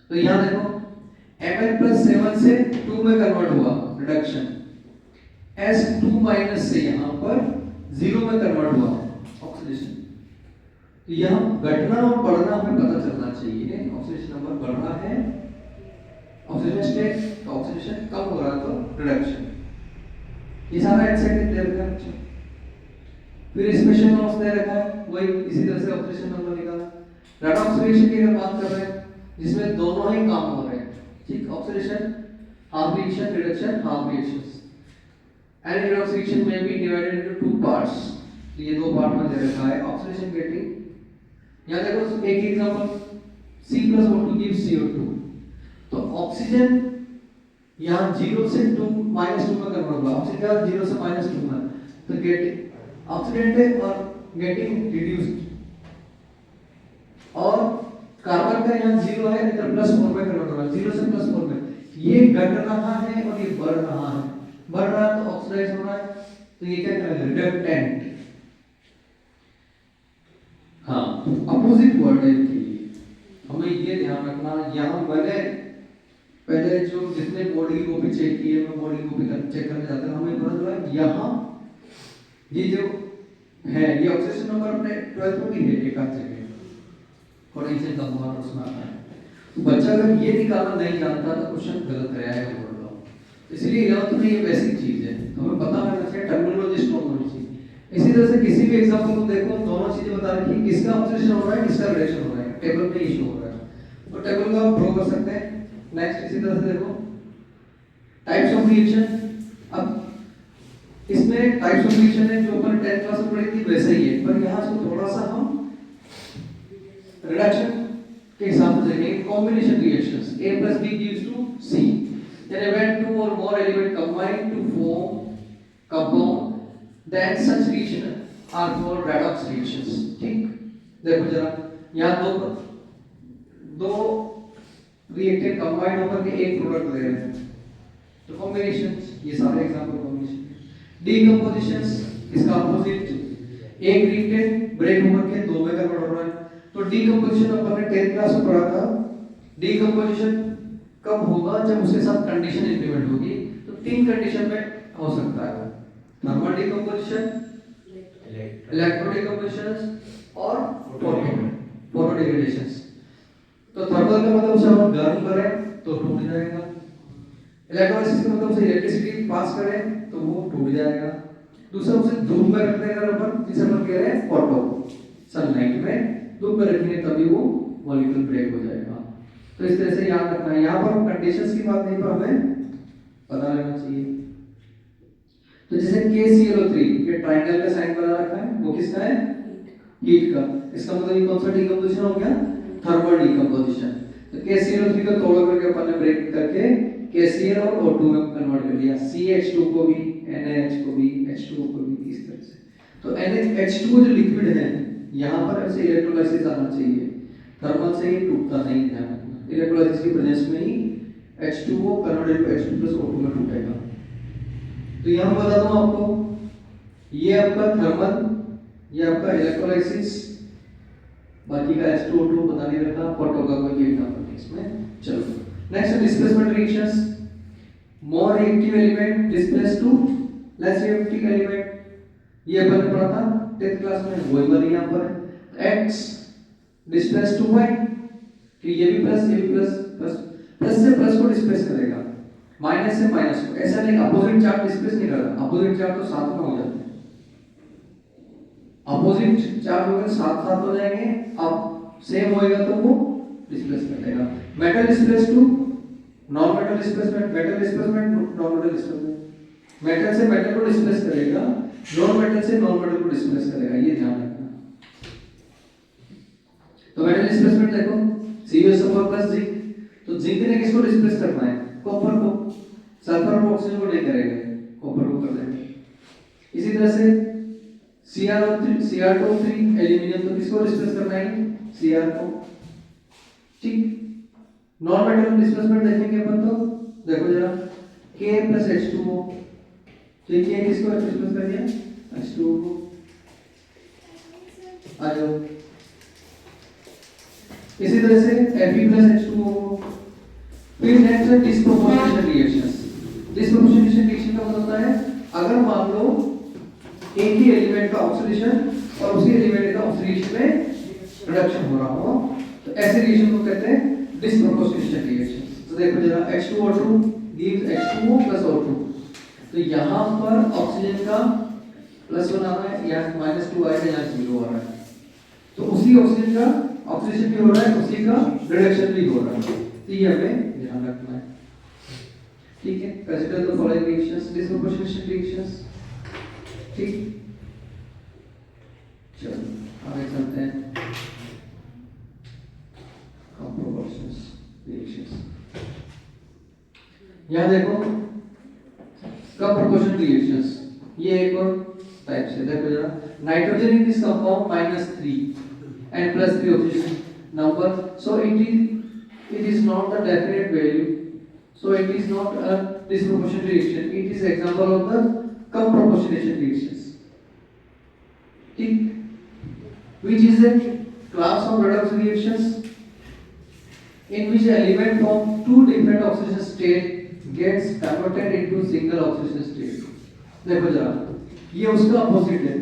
तो यहाँ देखो Mn+7 से 2 में कन्वर्ट हुआ, रिडक्शन। S2 माइनस से यहाँ पर 0 में कन्वर्ट हुआ, ऑक्सीडेशन। तो यहाँ घटना और बढ़ना हमें पता चलना चाहिए। ऑक्सीडेशन नंबर बढ़ रहा है, ऑक्सीडेशन स्टेट, तो ऑक्सीडेशन कम हो रहा है तो रिडक्शन। ये सारा एक्साइटेड दे रखा है। फिर स्पेशल नोट्स दे रखा है, वही इसी तरह से ऑक्सीडेशन नंबर निकाला। रेडॉक्स रिएक्शन की अगर बात कर रहे हैं जिसमें दोनों ही काम हो रहे हैं, ठीक, oxidation half reaction, reduction half reactions. Any redox reaction में be divided into two parts, तो ये दो पार्ट में दे रखा है। ऑक्सीडेशन गेटिंग, यहां देखो एक एग्जांपल C+O2 gives CO2, तो ऑक्सीजन यहाँ 0 से 2 -2 में कन्वर्ट हुआ, ऑक्सीजन का 0 से -2 में, तो गेटिंग ऑक्सीडेंट और गेटिंग रिड्यूस्ड। और कार्बन का यहाँ 0 है, इधर +4 में कन्वर्ट हो रहा है, 0 से +4 में। ये घट रहा है और ये बढ़ रहा है, बढ़ रहा है तो ऑक्सीडाइज हो रहा है, तो ये क्या कहलाएगा, रिडक्टेंट। हाँ, अपोजिट वर्ड है इनके लिए, हमें ये ध्यान रखना। यहाँ पहले जो जितने बोर्ड की कॉपी चेक की है, मैं बोर्ड की कॉपी चेक करने जाता हूँ, हमें पता चला यहाँ ये जो है ये ऑक्सीडेशन नंबर अपने 12th में भी है एक आध जगह, पोटेंशियल कंपाउंड उसमें आता है। तो बच्चा अगर ये निकालना नहीं जानता तो क्वेश्चन गलत रहेगा बोल रहा हूँ। इसलिए 11th में ये बेसिक चीज है, हमें पता होना चाहिए, टर्मिनोलॉजी स्ट्रॉन्ग होनी चाहिए। इसी तरह से किसी भी एग्जांपल को देखो, दोनों चीजें बता रखी है, किसका ऑक्सीडेशन हो रहा है, किसका रिडक्शन हो रहा है, टेबल में इशू हो रहा है, तो टेबल को आप ड्रॉ कर सकते हैं। नेक्स्ट इसी तरह से देखो टाइप्स ऑफ रिएक्शन। अब इसमें टाइप्स ऑफ रिएक्शन है जो अपन 10th क्लास में पढ़ी थी वैसे ही है, पर यहाँ से थोड़ा सा हम रिडक्शन के हिसाब से देखेंगे। Combination reactions, A + B gives to C, then when two or more elements combine to form compound, then such reactions are called redox reactions। ठीक, देखो जरा यहाँ दो रिएक्टेंट कंबाइन होकर के एक प्रोडक्ट दे रहे हैं, तो कॉम्बिनेशंस, ये सारे एग्जांपल कॉम्बिनेशन। डीकंपोजिशंस, इसका अपोजिट, एक रिएक्टेंट ब्रेक होकर के दो में कन्वर्ट हो रहा है, तो डीकंपोजिशन अपन ने 10th क्लास में पढ़ा था। डीकंपोजिशन कब होगा, जब उसके साथ कंडीशन इंप्लीमेंट होगी, तो 3 कंडीशन में हो सकता है, थर्मल डीकंपोजिशन, इलेक्ट्रो डीकंपोजिशन और फोटो डिग्रेडेशन। तो थर्मल का मतलब उसे हम गर्म करें तो टूट जाएगा, इलेक्ट्रोलाइसिस का मतलब उसे इलेक्ट्रिसिटी पास करें तो वो टूट जाएगा। दूसरा उसे धूप में रखने का अपन, जिसे अपन कह रहे हैं फोटो, सनलाइट में धूप में रखेंगे तभी वो मॉलिक्यूल ब्रेक हो जाएगा। तो इस तरह से याद रखना है, यहाँ पर कंडीशंस की बात नहीं, पर हमें पता लगना चाहिए। तो जैसे KClO3 ये ट्रायंगल का साइन बना रखा है, वो किसका है, हीट का। इसका मतलब ये कौन सा डीकंपोजिशन हो गया, थर्मल डीकंपोजिशन। तो KClO3 को तोड़ करके अपन ने ब्रेक करके KCl और O2 में कन्वर्ट कर लिया, CH2 को भी, NaH को भी, H2O को भी, इस तरह से। तो NaH2 जो लिक्विड है यहाँ पर ऐसे इलेक्ट्रोलाइसिस आना चाहिए, थर्मल से ही टूटता नहीं, ध्यान रखना। इलेक्ट्रोलाइसिस की प्रेजेंस में ही H2O कन्वर्ट इनटू H2+O2 में टूटेगा। तो यहाँ बता दूं आपको, ये आपका थर्मल, ये आपका इलेक्ट्रोलाइसिस, बाकी का H2O2 पता नहीं रखा, फोटो का कोई एग्जांपल इसमें। चलो next, displacement reactions. More reactive element displace to less reactive element, ये अपन ने पढ़ा था 10th क्लास में, वही वाली यहाँ पर X डिस्प्लेस टू Y, कि ये भी प्लस, ये भी प्लस, प्लस से प्लस को डिस्प्लेस करेगा, माइनस से माइनस को। ऐसा नहीं अपोजिट चार्ज डिस्प्लेस नहीं कर रहा, अपोजिट चार्ज तो साथ में हो जाते हैं, अपोजिट चार्ज होकर साथ साथ हो जाएंगे, अब सेम होएगा तो वो डिस्प्लेस कर देगा। Metal displace to non metal displacement, metal displacement, non metal displacement. Metal से मेटल को डिस्प्लेस करेगा, नॉन मेटल से नॉन मेटल को डिस्प्लेस करेगा, ये ध्यान रखना। तो मेटल डिस्प्लेसमेंट देखो, CuSO4 प्लस जिंक, तो जिंक ने किसको डिस्प्लेस करना है, कॉपर को, सल्फर और ऑक्सीजन को नहीं करेगा, कॉपर को कर देगा। इसी तरह से Cr2 एल्यूमिनियम, तो किसको डिस्प्लेस करना है, Cr को, ठीक। नॉन मेटल डिस्प्लेसमेंट देखेंगे अपन तो देखो जरा K प्लस H2O, ठीक है, किसको डिस्प्लेस कर दिया H2O को, आ जाओ। इसी तरह से Fe प्लस H2O को। फिर नेक्स्ट है डिस्प्रोपोर्शनेशन रिएक्शंस। डिस्प्रोपोर्शनेशन रिएक्शन का मतलब होता है अगर मान लो एक ही एलिमेंट का ऑक्सीडेशन और उसी एलिमेंट का ऑक्सीडेशन में रिडक्शन हो रहा हो तो ऐसे रिएक्शन को कहते हैं डिस्प्रोपोर्शनेशन रिएक्शन। तो देखो जरा H2O2 gives H2O plus O2, तो यहाँ पर ऑक्सीजन का +1 आ रहा है, यहाँ -2 आएगा, यहाँ 0 आ रहा है, तो उसी ऑक्सीजन का ऑक्सीडेशन भी हो रहा है, उसी का रिडक्शन भी हो रहा है, तो ये हमें ध्यान रखना है, ठीक है। Consider the following reactions disproportionation reactions, ठीक। चलो आगे चलते हैं। कंप्रोपोर्शनेस रिएक्शंस, यहाँ देखो कंप्रोपोर्शनल रिएक्शंस, ये एक और टाइप से देखो जरा। Nitrogen in this compound -3 and +3 oxygen number, so it is not the definite value, so it is not a disproportional reaction, it is example of the comproportionation reactions, ठीक। which is a class of redox reactions in which element from two different oxidation state gets converted into single oxidation state। देखो जरा ये उसका opposite है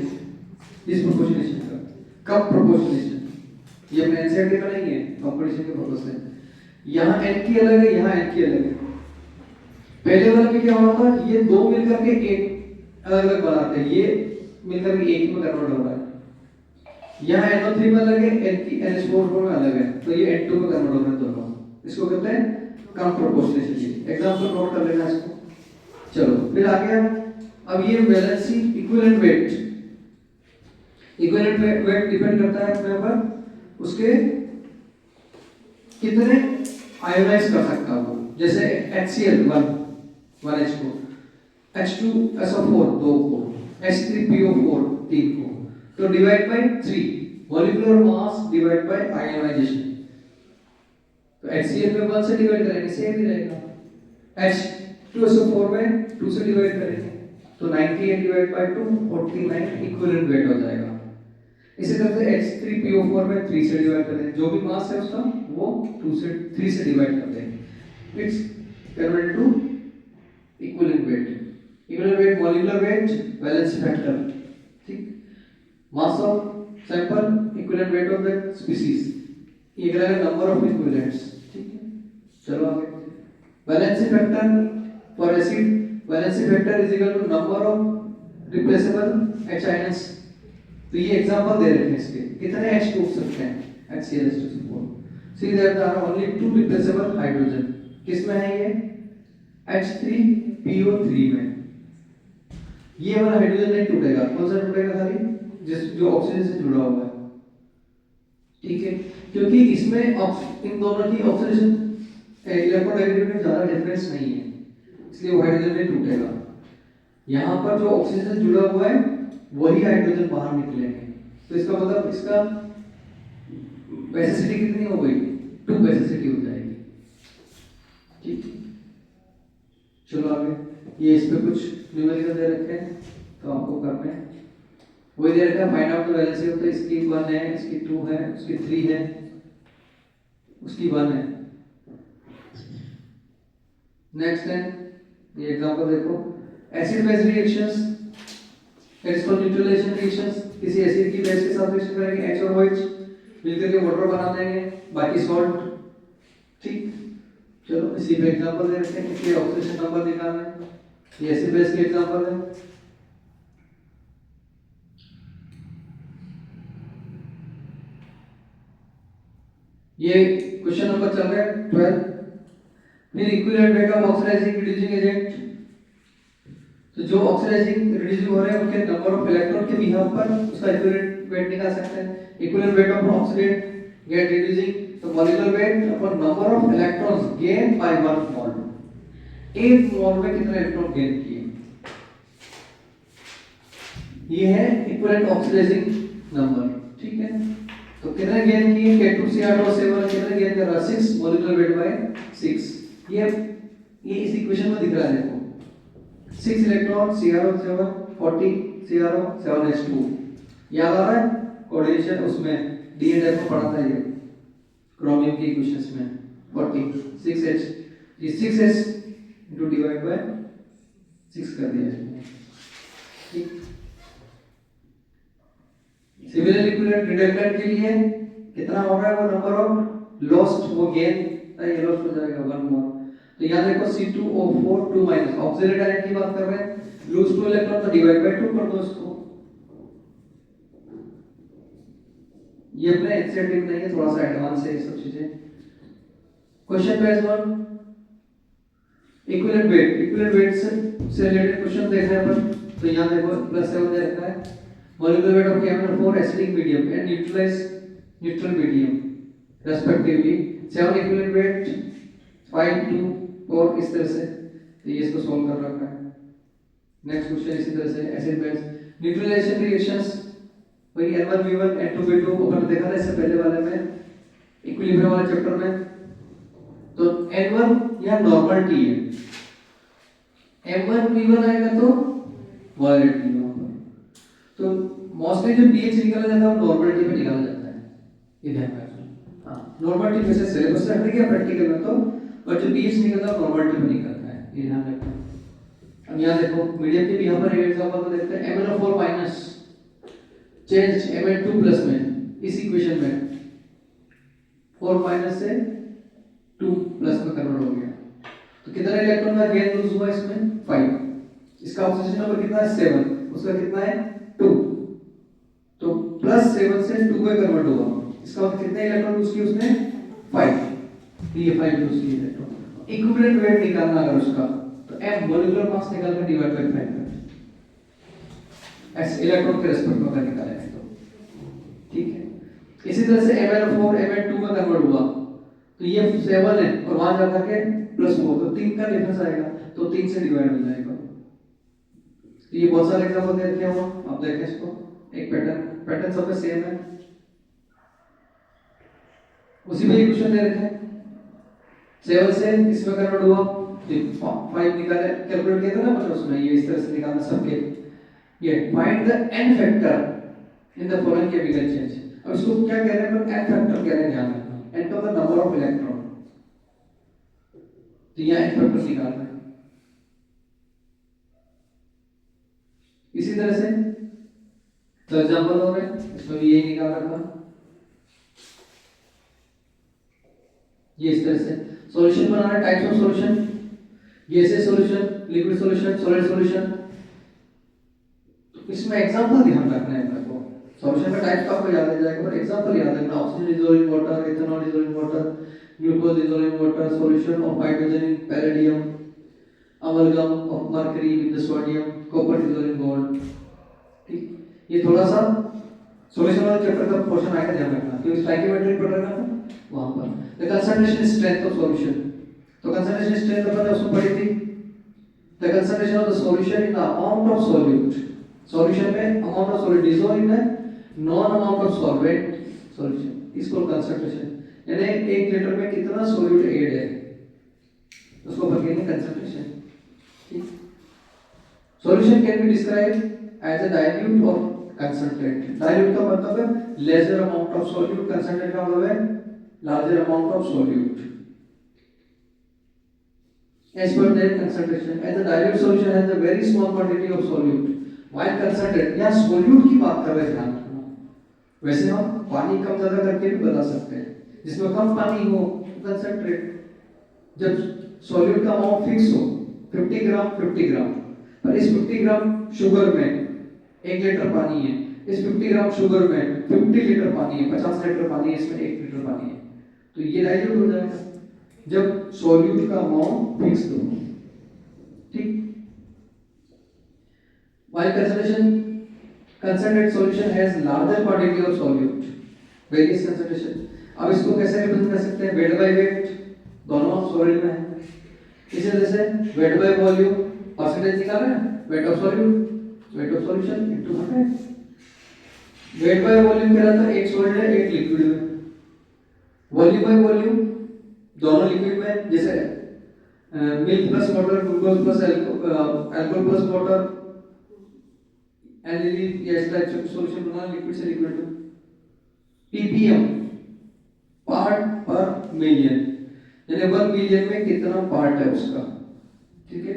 disproportionation का, कंप्रोपोर्शनेशन। ये अपने NCERT में नहीं है, कंपटीशन के पर्पस से। यहाँ n की अलग है, यहाँ n की अलग है। पहले वाले में क्या हो रहा था, ये दो मिलकर के एक अलग अलग बनाते हैं, ये मिलकर के एक में कन्वर्ट हो रहा है। यहाँ NO3 में अलग है, NH4 में अलग है, तो ये N2 में कन्वर्ट हो रहा है दोनों। इसको कहते हैं कंप्रोपोर्शनेशन। एग्जांपल नोट कर लेना इसको। चलो फिर आगे अब ये valency equivalent weight, equivalent wait depend करता है अपने ऊपर उसके कितने आयोनाइज कर सकता है वो। जैसे HCl 1H को, H2SO4 2 को, H3PO4 3 को, तो divide by 3 molecular mass divide by ionization. तो HCl में 1 से डिवाइड करेंगे सेम ही रहेगा, H2SO4 में 2 से डिवाइड करेंगे तो 98 डिवाइड बाय 2 49 इक्विवेलेंट वेट हो जाएगा। इसी तरह से H3PO4 में 3 से डिवाइड कर दें, जो भी मास है उसका वो 3 से डिवाइड कर दें, it's converted to equivalent weight. Equivalent weight molecular weight valency factor, ठीक। Mass of sample equivalent weight of the species, ये कहलाएगा नंबर ऑफ इक्विवेलेंट्स, ठीक है। चलो आगे valency factor for acid, valency factor is equal to number of replaceable H ions. तो ये example दे रखे हैं इसके, कितने H हो सकते हैं HCl2 see there are only 2 replaceable hydrogen, किसमें है ये H3PO3 में। ये वाला हाइड्रोजन नहीं टूटेगा, कौन सा टूटेगा, खाली जो ऑक्सीजन से जुड़ा हुआ है, ठीक है। क्योंकि इसमें इन दोनों की ऑक्सीडेशन इलेक्ट्रोनेगेटिव में ज्यादा डिफरेंस नहीं है, इसलिए वो हाइड्रोजन नहीं टूटेगा। यहाँ पर जो ऑक्सीजन से जुड़ा हुआ है वही हाइड्रोजन बाहर निकलेंगे, तो इसका मतलब इसका बेसिसिटी कितनी हो गई, 2 बेसिसिटी हो जाएगी, ठीक। चलो आगे, ये इस पे कुछ न्यूमेरिकल दे रखे हैं तो आपको करना है, वही दे रखा है find out the valency of, तो इसकी 1 है, इसकी 2 है, उसकी 3 है, उसकी 1 है। नेक्स्ट है ये एग्जांपल देखो, acid base reactions, it is called neutralization reactions. किसी एसिड की बेस के साथ रिएक्शन करेंगे, H और OH मिलकर के वाटर बना देंगे, बाकी सॉल्ट, ठीक। चलो इसी पे एग्जांपल दे रखे हैं, इसके ऑक्सीडेशन नंबर निकालना है, ये एसिड बेस के एग्जांपल है। ये क्वेश्चन नंबर चल रहा है 12। फिर equivalent weight of oxidising reducing agent, तो जो ऑक्सीडाइजिंग रिड्यूसिंग हो रहे हैं उनके नंबर ऑफ इलेक्ट्रॉन के बिहाफ पर उसका इक्विवेलेंट वेट निकाल सकते हैं। Equivalent weight of oxidant get reducing, तो molecular weight upon number of electrons gain by 1 mole. एक मोल में कितने इलेक्ट्रॉन गेन किए, ये है इक्विवेलेंट ऑक्सीडाइजिंग नंबर, ठीक है। तो तो कितने गेन किए K2Cr7 कितने गेन कर रहा है 6 मोलिकुलर वेट बाय 6। ये इस इक्वेशन में दिख रहा है देखो 6 इलेक्ट्रॉन CrO7 40 CrO7s2 याद आ रहा है कोऑर्डिनेशन उसमें DNA में पढ़ा था ये क्रोमियम की इक्वेशंस में 40 6H ये 6S इनटू डिवाइड बाय 6 कर दिया है ठीक। सिमिलर इक्विवेलेंट रिडक्टेंट के लिए कितना हो रहा है वो नंबर ऑफ लॉस्ट वो गेन ये लॉस्ट हो जाएगा 1 मोर। तो यहां देखो C2O4 2 माइनस ऑक्सिलरी डायरेक्ट की बात कर रहे हैं लूज 2 इलेक्ट्रॉन तो डिवाइड बाय 2 कर दो इसको। ये अपने एनसीईआरटी में नहीं है थोड़ा सा एडवांस है ये सब चीजें। क्वेश्चन पेज 1 इक्विवेलेंट वेट से रिलेटेड क्वेश्चन देख रहे हैं अपन। तो यहां देखो +7 दे रखा है molecular weight of KMnO4 acidic medium and neutral medium respectively 7 equivalent weight 5 2 4 इस तरह से। तो ये इसको सॉल्व कर रखा है। नेक्स्ट क्वेश्चन इसी तरह से एसिड बेस न्यूट्रलाइजेशन रिएक्शंस वही N1V1 N2V2 अपन देखा था इससे पहले वाले में इक्विलिब्रियम वाले चैप्टर में। तो N1 यह नॉर्मल टी है M1V1 आएगा तो वायलेट टी तो मोस्टली जो पीएच निकाला जाता है वो नॉर्मल टी में निकाला जाता है ये ध्यान रखना। हां नॉर्मल टी वैसे सिलेबस से हट गया प्रैक्टिकल में तो और जो पीएच निकलता है नॉर्मल टी में निकलता है ये ध्यान रखना। अब यहां देखो मीडियम के भी यहां पर एग्जांपल को देखते हैं MnO4 minus change Mn2 plus में इस इक्वेशन में 4 माइनस से 2 प्लस में कन्वर्ट हो गया। तो कितना इलेक्ट्रॉन का गेन लूज हुआ इसमें 5। इसका ऑक्सीजन नंबर कितना है 7 उसका कितना है 2 तो +7 से 2 में कन्वर्ट होगा। इसका मतलब कितने इलेक्ट्रॉन यूज किए उसने 5 तो ये 5 यूज किए इलेक्ट्रॉन। इक्विवेलेंट वेट निकालना अगर उसका तो m मोलिकुलर मास निकाल कर डिवाइड बाय 5 कर ऐसे इलेक्ट्रॉन के रेस्पेक्ट में निकालेंगे तो ठीक है। इसी तरह से MnO4 Mn2 में कन्वर्ट हुआ तो ये 7 है और वहां जाकर के +4 तो 3 का डिफरेंस आएगा तो 3 से डिवाइड हो जाएगा। तो ये बहुत सारे एग्जांपल दे रखे हैं आप देखें इसको एक पैटर्न सब में सेम है उसी में क्वेश्चन दे रखे हैं 7 से इसमें कन्वर्ट हुआ तो 5 निकाले कैलकुलेट किया था ना मतलब उसमें ये इस तरह से निकालना सबके ये find the n factor in the following chemical change. अब इसको क्या कह रहे हैं पर n फैक्टर कह रहे हैं ध्यान रखना n का मतलब नंबर ऑफ इलेक्ट्रॉन तो यहां n फैक्टर निकालना है। इसी तरह से तो एग्जांपल हो रहे हैं इसमें भी यही निकाल रखा ये इस तरह से solution banana types of solution gaseous solution liquid solution solid solution. तो इसमें एग्जांपल ध्यान रखना है अपने को सॉल्यूशन का टाइप आपको याद आ जाएगा पर एग्जांपल याद रखना oxygen dissolving water ethanol dissolving water glucose dissolving water solution of hydrogen in palladium amalgam of mercury with the sodium copper dissolving gold। ठीक ये थोड़ा सा सॉल्यूशन वाला चैप्टर का पोर्शन आएगा ध्यान रखना क्योंकि स्टोइकियोमेट्री पढ़ रहे हैं ना वहां पर the concentration strength of solution तो कंसंट्रेशन स्ट्रेंथ अपन ने उसमें पढ़ी थी the concentration of the solution in the amount of solute solution में amount of solute dissolve in known amount of solvent solution इसको कंसंट्रेशन यानी 1 लीटर में कितना सॉल्यूट ऐड है उसको अपन कहेंगे concentration. Solution can be described as a dilute or concentrate। Dilute का मतलब है lesser amount of solute, concentrate का मतलब है larger amount of solute। As per their concentration, as a dilute solution has a very small quantity of solute, while concentrate यहाँ solute की बात कर रहे हैं ध्यान रखना। वैसे हम पानी कम ज्यादा करके भी बता सकते हैं जिसमें कम पानी हो कंसंट्रेट जब solute का अमाउंट फिक्स हो 50 ग्राम पर इस 50 ग्राम शुगर में 1 लीटर पानी है इस 50 ग्राम शुगर में 50 लीटर पानी है 50 लीटर पानी है इसमें 1 लीटर पानी है तो ये डाइल्यूट हो जाएगा जब सॉल्यूट का अमाउंट फिक्स हो ठीक। while concentrated solution has larger quantity of solute various concentration। अब इसको कैसे रिप्रेजेंट कर सकते हैं वेट बाय वेट दोनों सॉलिड में है इसी तरह से वेट बाय वॉल्यूम परसेंटेज निकाल रहे हैं weight of solution into 100 weight by volume क्या रहता है, एक सॉलिड है एक लिक्विड में। वॉल्यूम बाय वॉल्यूम दोनों लिक्विड में, जैसे milk plus water, glucose plus alcohol plus water, aldehyde, ये इस टाइप से सॉल्यूशन बना लिक्विड से लिक्विड में। ppm पार्ट पर मिलियन, यानी 1 मिलियन में कितना पार्ट है उसका, ठीक है।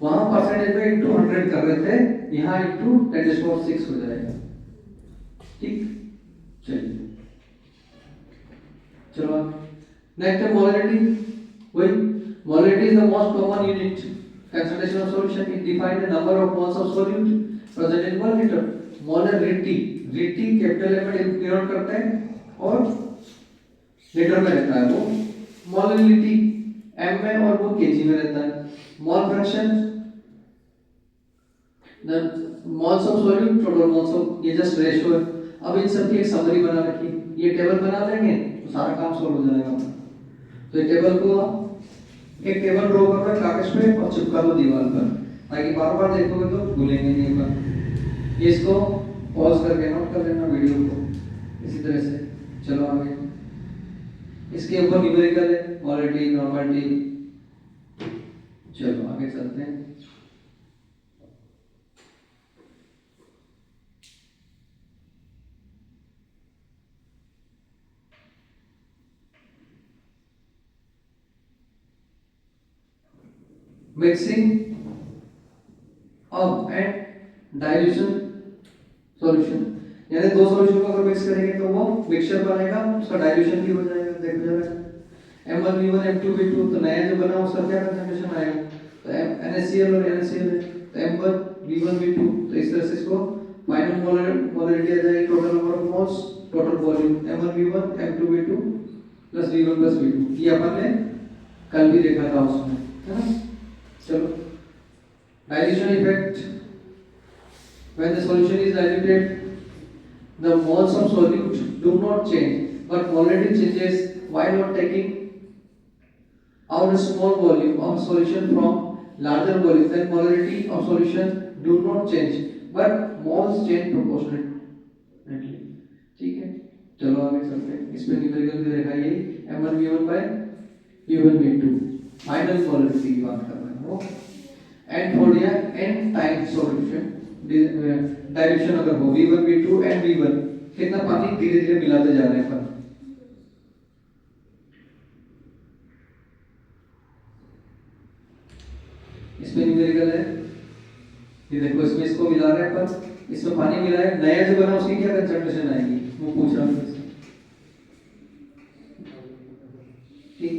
वहां परसेंटेज में इनटू 100 कर रहे थे, यहाँ इनटू 10⁶ हो जाएगा, ठीक। चलिए चलो नेक्स्ट है मोलरिटी। वही molarity is the most common unit concentration of solution. It defines the number of moles of solute present in 1 liter. Molarity, रिटी कैपिटल लेटर में डिनोट करते हैं और लीटर में रहता है वो। मोलरिटी एम में और वो केजी में रहता है। Mole fraction, the moles of solute total moles of, ये जस्ट रेशियो है। अब इन सब की एक समरी बना रखी, ये टेबल बना लेंगे तो सारा काम सॉल्व हो जाएगा। तो ये टेबल को एक टेबल ड्रॉ कर रहे कागज पे और चिपका दो दीवार पर, ताकि बार बार देखोगे तो भूलेंगे नहीं पर। ये इसको पॉज करके नोट कर लेना वीडियो को इसी तरह से। चलो आगे, इसके ऊपर न्यूमेरिकल है, मोलरिटी, नॉर्मलिटी। चलो आगे चलते हैं। Mixing of and dilution solution, यानी दो सॉल्यूशन को अगर मिक्स करेंगे तो वो मिक्सचर बनेगा, उसका डाइल्यूशन भी हो जाएगा। देखो जरा M1V1 M2V2, तो नया जो बना उसका क्या कंसंट्रेशन आएगा, तो NaCl और NaCl है, तो M1V1V2, तो इस तरह से इसको फाइनल मोलरिटी आ जाएगी, total number of moles, total volume M1V1 M2V2 plus V1 plus V2। ये अपन ने कल भी देखा था उसमें, है ना। चलो dilution effect, when the solution is diluted the moles of solute do not change but molarity changes while not taking out a small volume of solution from larger volume, then molarity of solution do not change but moles change proportionately, ठीक है। चलो आगे चलते हैं, इसमें numerical भी दिखाइए। M1V1 by V1V2 final molarity की बात कर रहे हैं वो। एंड फॉर दिया n टाइम सॉल्यूशन डाइल्यूशन अगर हो V1 V2 एंड V1, कितना पानी धीरे धीरे मिलाते जा रहे हैं पर। इसमें न्यूमेरिकल है, ये देखो इसमें इसको मिला रहे हैं पर, इसमें पानी मिला है, नया जो बना उसकी क्या कंसंट्रेशन आएगी वो पूछ रहा हूँ, ठीक।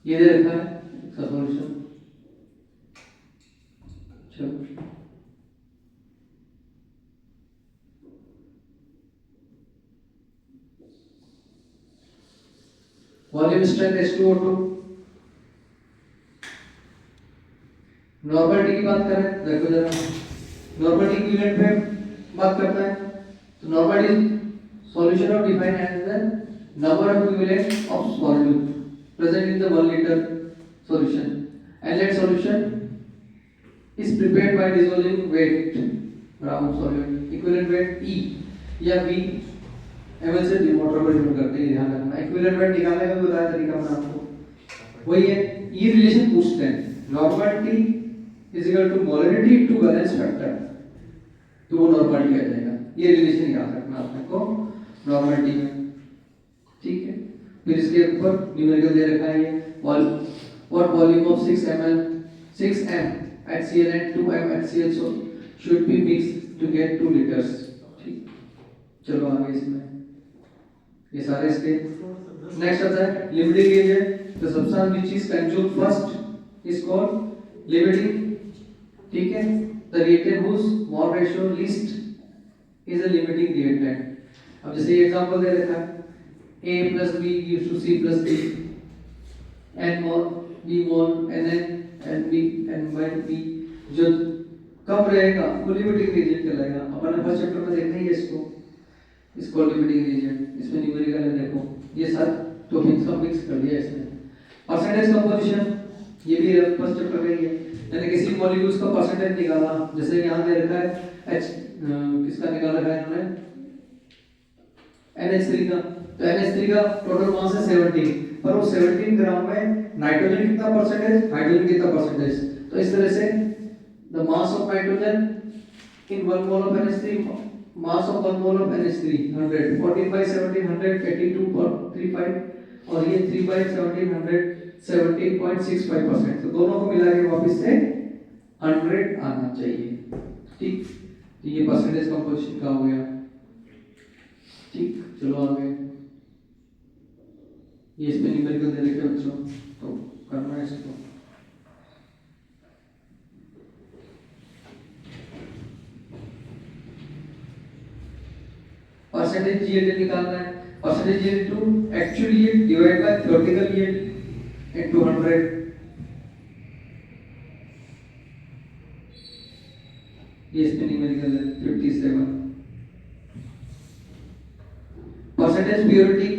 ये दे रखा है इसका सॉल्यूशन। चलो वॉल्यूम स्ट्रेंथ H2O2। नॉर्मलिटी की बात करें, देखो जरा नॉर्मलिटी इक्विवेलेंट पे बात करता है, तो normality solution of define as the number of equivalent of solute present in the 1 liter solution, and that solution is prepared by dissolving weight ground solute equivalent weight E या V ml से motor पर denote करते हैं, ध्यान रखना। Equivalent weight निकालने का भी बताया तरीका मैंने आपको, वही है। ये रिलेशन पूछते हैं, normality is equal to molarity to balance factor, तो वो नॉर्मलिटी आ जाएगा। ये रिलेशन याद रखना आपने को नॉर्मलिटी में, ठीक है। फिर इसके ऊपर न्यूमेरिकल दे रखा है, ये what volume of 6m HCl and 2m HCl so should be mixed to get 2 liters, ठीक। चलो आगे इसमें ये सारे इसके नेक्स्ट आता है limiting reagent. The substance which is consumed first is called limiting, ठीक है। The reactant whose mole ratio least is a limiting reactant। अब जैसे ये एग्जांपल दे रखा है A plus B gives to C plus D, N mole, B mole, N B, N by B, जो कम रहेगा वो लिमिटिंग रीजन कहलाएगा। अपन ने फर्स्ट चैप्टर में देखा ही है इसको लिमिटिंग रीजन। इसमें न्यूमेरिकल है, देखो ये सब तो मिक्स कर दिया इसमें। परसेंटेज कंपोजिशन ये भी फर्स्ट चैप्टर का ही है। यानी किसी मॉलिक्यूल्स का परसेंटेज निकाला, जैसे यहाँ दे रखा है H किसका निकाल रखा है इन्होंने NH3 का। तो NH3 का टोटल मास है 17, पर वो 17 ग्राम में नाइट्रोजन कितना परसेंटेज, हाइड्रोजन कितना परसेंटेज। तो इस तरह से the mass of nitrogen in 1 mole of NH3, mass of 1 mole of NH3 100, 14/17 100 82.35, और ये 3/17 100 17.65%। तो दोनों को मिला के वापस से 100 आना चाहिए। ठीक, तो ये परसेंटेज कंपोजिशन का हो गया। ठीक, चलो आगे। ये इसमें न्यूमेरिकल दे रखे बच्चों, तो करना है इसको। परसेंटेज यील्ड निकालना है। Percentage yield to actual yield divide by theoretical yield into 100। ये इसमें न्यूमेरिकल है 57। Percentage purity,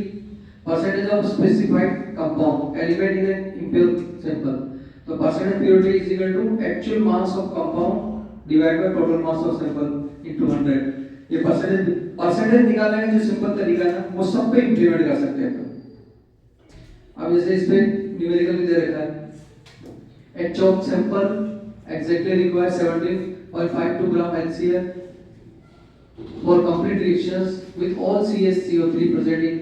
percentage of specified compound element in an impure sample. So percentage purity is equal to actual mass of compound divided by total mass of sample into 100. ये percentage निकालने का जो simple तरीका है ना, वो सब पे इंप्लीमेंट कर सकते हैं। अब जैसे इस पे न्यूमेरिकल भी दे रखा है, a chalk sample exactly requires 17.52 gram HCl for complete reactions with all CaCO3 present in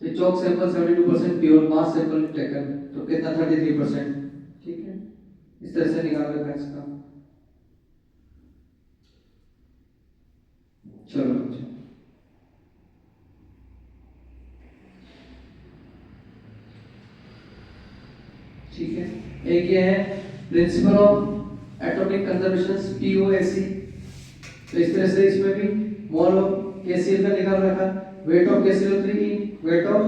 the chalk sample 72% pure, mass sample taken तो कितना 33%। ठीक है, इस तरह से निकाल रखा है इसका। चलो बच्चों, ठीक है। एक ये है principle of atomic conservation POAC। तो इस तरह से इसमें भी मोल ऑफ KCl का निकाल रखा, weight of KCl3 in weight of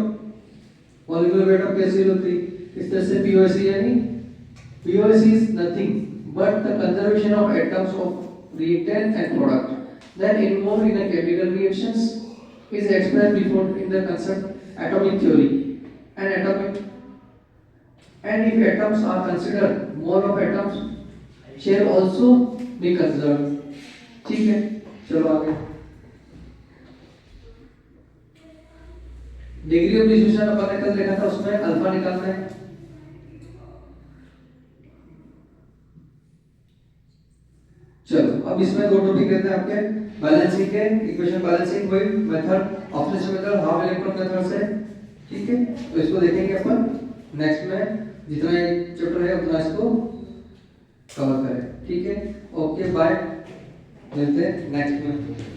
molecular weight of KCl3। इस तरह से POAC यानी POAC is nothing but the conservation of atoms of reactant and product that involved in a chemical reactions is expressed before in the concept atomic theory and if atoms are considered, mole of atoms shall also be conserved। ठीक है, चलो आगे। Degree of distribution अपन ने कल देखा था, उसमें alpha निकालना है। चलो अब इसमें दो टॉपिक रहते हैं आपके, बैलेंसिंग के इक्वेशन बैलेंसिंग कोई method, optimization method, half electron method से। ठीक है, तो इसको देखेंगे अपन नेक्स्ट में, जितना चैप्टर है उतना इसको कवर करें। ठीक है, ओके बाय, मिलते हैं नेक्स्ट में।